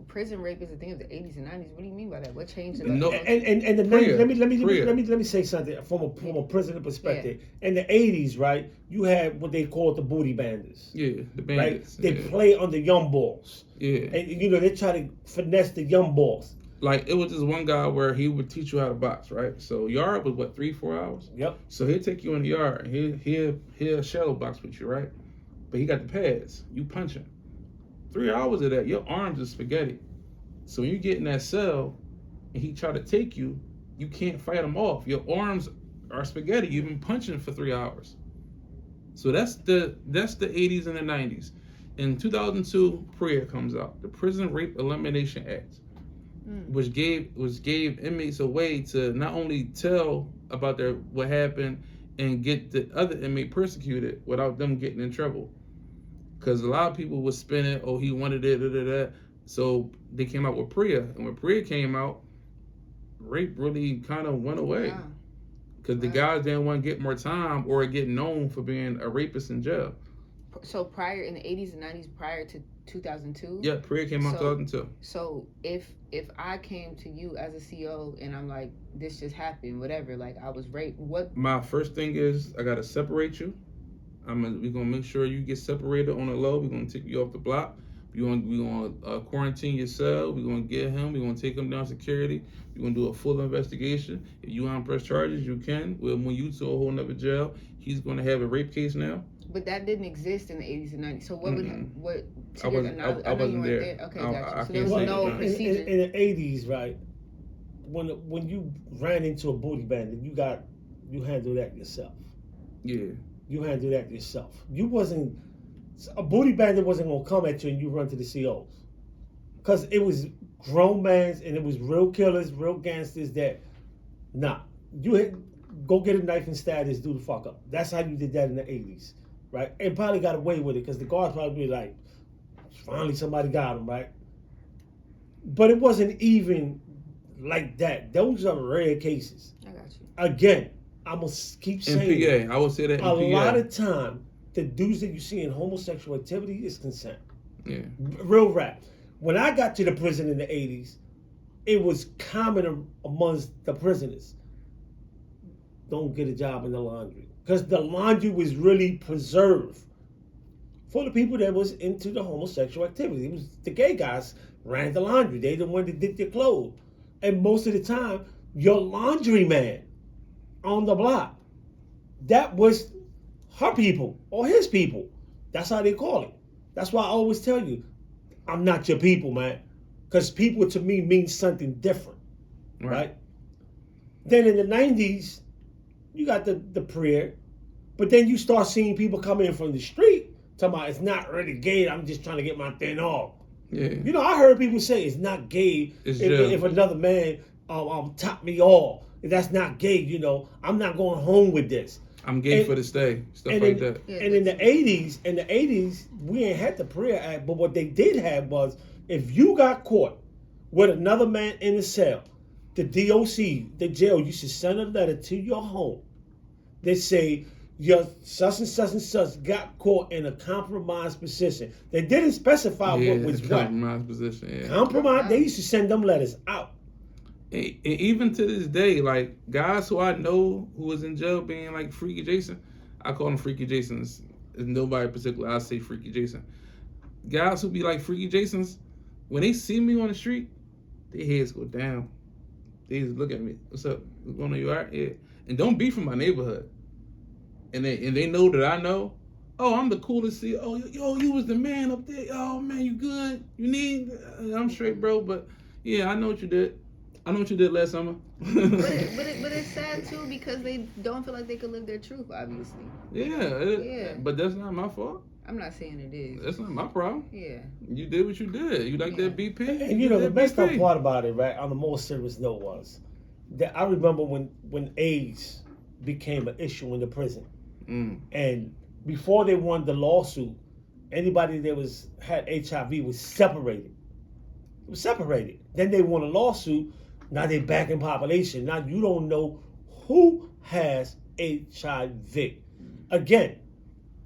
prison rape is a thing of the 80s and 90s, what do you mean by that? What changed? No, and the Priya, 90s, let me say something from a prisoner perspective. In the 80s, right, you had what they called the booty bandits. Yeah, the bandits. Right? They play on the young balls. Yeah. And they try to finesse the young balls. Like, it was this one guy where he would teach you how to box, right? So yard was what, 3-4 hours? Yep. So he'd take you in the yard and he'll shadow box with you, right? But he got the pads. You punching. 3 hours of that, your arms are spaghetti. So when you get in that cell and he try to take you, you can't fight him off. Your arms are spaghetti. You've been punching for 3 hours. So that's the 80s and the 90s. In 2002, PREA comes out, the Prison Rape Elimination Act, which gave inmates a way to not only tell about what happened and get the other inmate persecuted without them getting in trouble. Because a lot of people would spin it, oh, he wanted it, So they came out with PREA. And when PREA came out, rape really kind of went away. Because the guys didn't want to get more time or get known for being a rapist in jail. So prior, in the 80s and 90s, prior to 2002? Yeah, PREA came out in 2002. So if I came to you as a CO and I'm like, this just happened, whatever, like I was raped, what? My first thing is I got to separate you. We're gonna make sure you get separated on the low. We're gonna take you off the block. We're gonna quarantine your cell. We're gonna get him. We're gonna take him down security. We're gonna do a full investigation. If you want to press charges, you can. We'll move you to a whole nother jail. He's gonna have a rape case now. But that didn't exist in the 80s and 90s. So what would? I wasn't there. Okay, gotcha. So there can't was say no that. procedure. In the 80s, right, when you ran into a booty bandit, you handled that yourself. Yeah. You handle that yourself. A booty bandit wasn't gonna come at you and you run to the COs, because it was grown mans and it was real killers, real gangsters that, go get a knife and stab this dude the fuck up. That's how you did that in the 80s, right? And probably got away with it because the guards probably be like, finally somebody got him, right? But it wasn't even like that. Those are rare cases. I got you. Again, I'm going to keep saying in PA, I would say that in PA. A lot of time, the dudes that you see in homosexual activity is consent. Yeah. Real rap. When I got to the prison in the 80s, it was common amongst the prisoners. Don't get a job in the laundry. Because the laundry was really preserved for the people that was into the homosexual activity. It was the gay guys ran the laundry. They the one that did their clothes. And most of the time, your laundryman on the block, that was her people or his people. That's how they call it. That's why I always tell you, I'm not your people, man. Because people to me means something different, right? Then in the 90s, you got the prayer, but then you start seeing people come in from the street talking about it's not really gay. I'm just trying to get my thing off. Yeah. You know, I heard people say it's not gay if another man top me off. That's not gay. You know, I'm not going home with this. I'm gay for the stay. Stuff like that. And in the 80s, we ain't had the prayer act, but what they did have was if you got caught with another man in a cell, the DOC, the jail, you should send a letter to your home. They say your such and such and such got caught in a compromised position. They didn't specify what was what. Compromised position. Yeah. Compromised. They used to send them letters out. And even to this day, like guys who I know who was in jail being like Freaky Jason, I call them Freaky Jasons. There's nobody in particular. I say Freaky Jason. Guys who be like Freaky Jasons, when they see me on the street, their heads go down. They just look at me. What's up? What's going on? You alright? Yeah. And don't be from my neighborhood. And they know that I know. Oh, I'm the coolest CEO. Oh, yo, you was the man up there. Oh man, you good? You need? I'm straight, bro. But yeah, I know what you did. I know what you did last summer. but it's sad too because they don't feel like they could live their truth, obviously. Yeah. But that's not my fault. I'm not saying it is. That's not my problem. Yeah. You did what you did. You like that BP? And you know, the best part about it, right, on the more serious note was that I remember when AIDS became an issue in the prison. And before they won the lawsuit, anybody that had HIV was separated. It was separated. Then they won a lawsuit. Now they back in population. Now you don't know who has HIV. Again,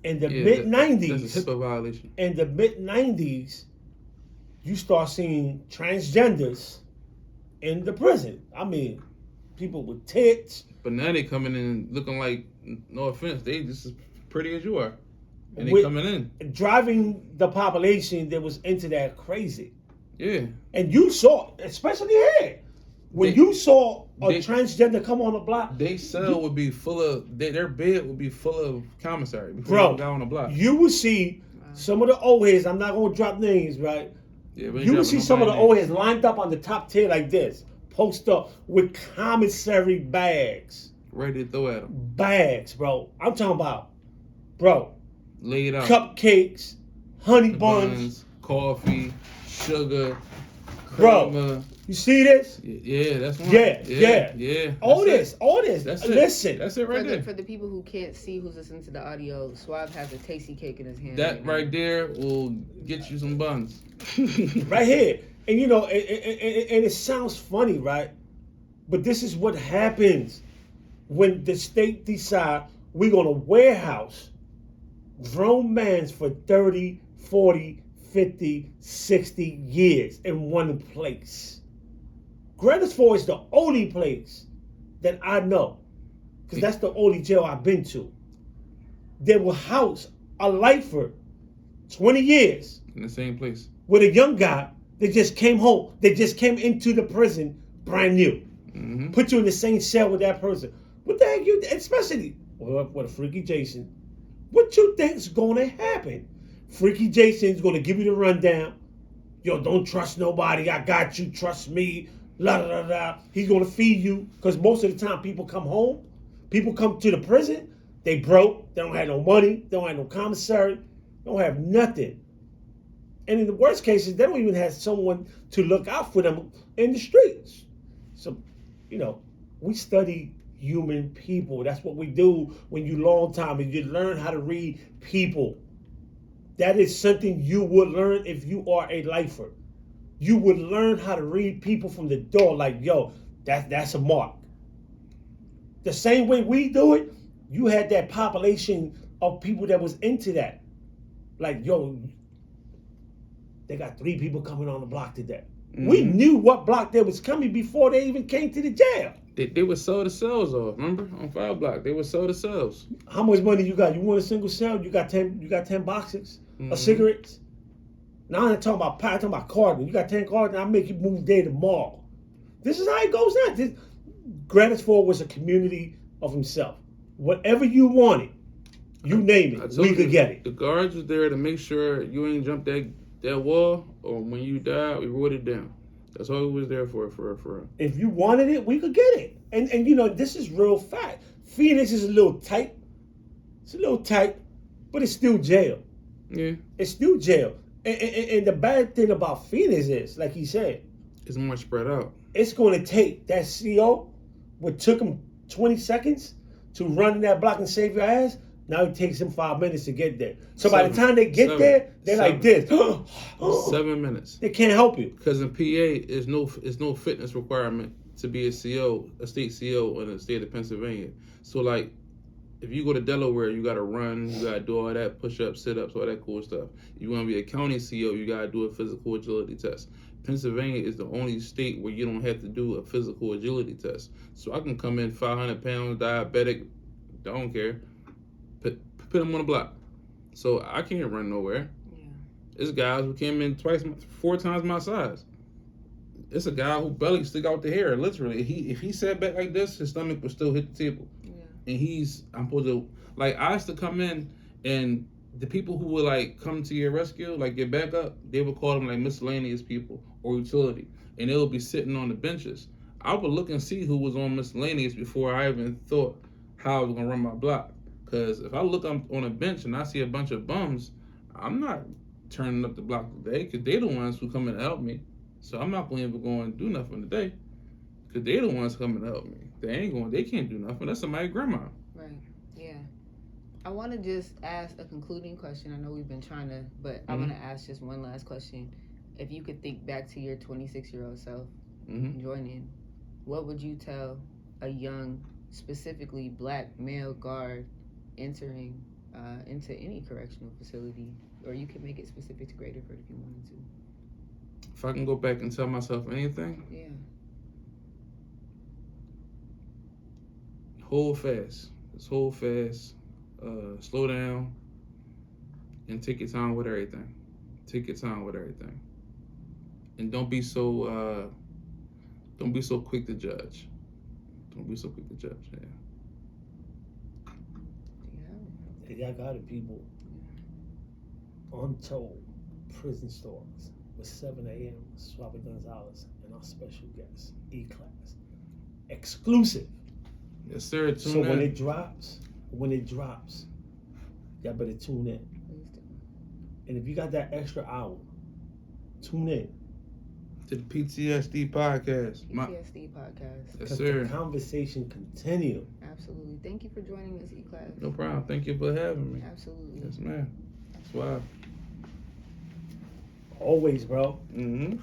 in the mid-90s, that's a HIPAA violation. In the mid-90s, you start seeing transgenders in the prison. I mean, people with tits. But now they coming in looking like, no offense, they just as pretty as you are. And they coming in. Driving the population that was into that crazy. Yeah. And you saw, especially here, when you saw a transgender come on the block. Their cell would be full of, their bed would be full of commissary before bro, they got on the block. You would see some of the old heads, I'm not going to drop names, right? Yeah, you would see some of the old heads lined up on the top tier like this, post up with commissary bags. Ready to throw at them. Bags, bro. I'm talking about, bro. Laid out. Cupcakes, honey buns, coffee, sugar, bro. creamer. You see this? Yeah, that's one. Yeah. All this. That's Listen. It. That's it right there. For the people who can't see, who's listening to the audio, Suave has a tasty cake in his hand. That right there will get you some buns. Right here. And you know, and it sounds funny, right? But this is what happens when the state decide we're going to warehouse grown men for 30, 40, 50, 60 years in one place. Grantisford is the only place that I know, because that's the only jail I've been to. They will house a lifer 20 years. In the same place. With a young guy that just came home. They just came into the prison brand new. Mm-hmm. Put you in the same cell with that person. What the heck you, especially with a Freaky Jason, what you think's gonna happen? Freaky Jason's gonna give you the rundown. Yo, don't trust nobody. I got you. Trust me. La da da da. He's gonna feed you, because most of the time people come home, people come to the prison, they broke, they don't have no money, they don't have no commissary, they don't have nothing. And in the worst cases, they don't even have someone to look out for them in the streets. So, you know, we study human people. That's what we do when you long time, and you learn how to read people. That is something you would learn if you are a lifer. You would learn how to read people from the door, like, yo, that's a mark. The same way we do it, you had that population of people that was into that. Like, yo, they got 3 people coming on the block today. Mm-hmm. We knew what block they was coming before they even came to the jail. They would sell the cells off, remember? On 5 block, they would sell the cells. How much money you got? You want a single cell? You got 10 boxes of cigarettes? Now I'm not talking about pie, I'm talking about carton. You got 10 cartons, I'll make you move there tomorrow. This is how it goes now. Grantisford was a community of himself. Whatever you wanted, you name it, we could get it. The guards was there to make sure you ain't jump that wall, or when you die, we wrote it down. That's all it was there for. If you wanted it, we could get it. And you know, this is real fact. Phoenix is a little tight. It's a little tight, but it's still jail. Yeah. It's still jail. And the bad thing about Phoenix is, like he said, It's more spread out. it's going to take that CO, what took him 20 seconds to run in that block and save your ass. Now it takes him 5 minutes to get there. So by the time they get there, they're like this. 7 minutes. They can't help you. Because in PA, is no fitness requirement to be a CO, a state CO in the state of Pennsylvania. So like, if you go to Delaware, you gotta run, you gotta do all that, push-ups, sit-ups, all that cool stuff. You wanna be a county CO, you gotta do a physical agility test. Pennsylvania is the only state where you don't have to do a physical agility test. So I can come in 500 pounds, diabetic, don't care, put them on the block. So I can't run nowhere. Yeah. There's guys who came in 4 times my size. It's a guy who belly stick out the hair, literally. If he sat back like this, his stomach would still hit the table. Yeah. And I'm supposed to, like, I used to come in, and the people who would, like, come to your rescue, like, get back up, they would call them, like, miscellaneous people or utility. And they would be sitting on the benches. I would look and see who was on miscellaneous before I even thought how I was going to run my block. Because if I look on a bench and I see a bunch of bums, I'm not turning up the block today, because they're the ones who come in to help me. So I'm not going to even go and do nothing today, because they're the ones coming to help me. They can't do nothing. That's somebody's grandma. Right. Yeah. I want to just ask a concluding question. I know we've been trying to, but I want to ask just one last question. If you could think back to your 26-year-old self joining, what would you tell a young, specifically black male guard entering into any correctional facility? Or you could make it specific to Graterford if you wanted to. If I can go back and tell myself anything, Yeah. hold fast. Just hold fast. Slow down. And take your time with everything. Take your time with everything. And don't be so quick to judge. Don't be so quick to judge. Yeah. Hey, y'all got it, people. Untold prison stories with 7 a.m. Suave Gonzalez and our special guest, E-Class. Exclusive. Yes, sir. So when it drops, y'all better tune in. Please do. And if you got that extra hour, tune in. To the PTSD podcast. PTSD podcast. Yes, Because sir. the conversation continue. Absolutely. Thank you for joining us, E-Class. No problem. Thank you for having me. Absolutely. Yes, ma'am. That's why. Always, bro. Mm-hmm.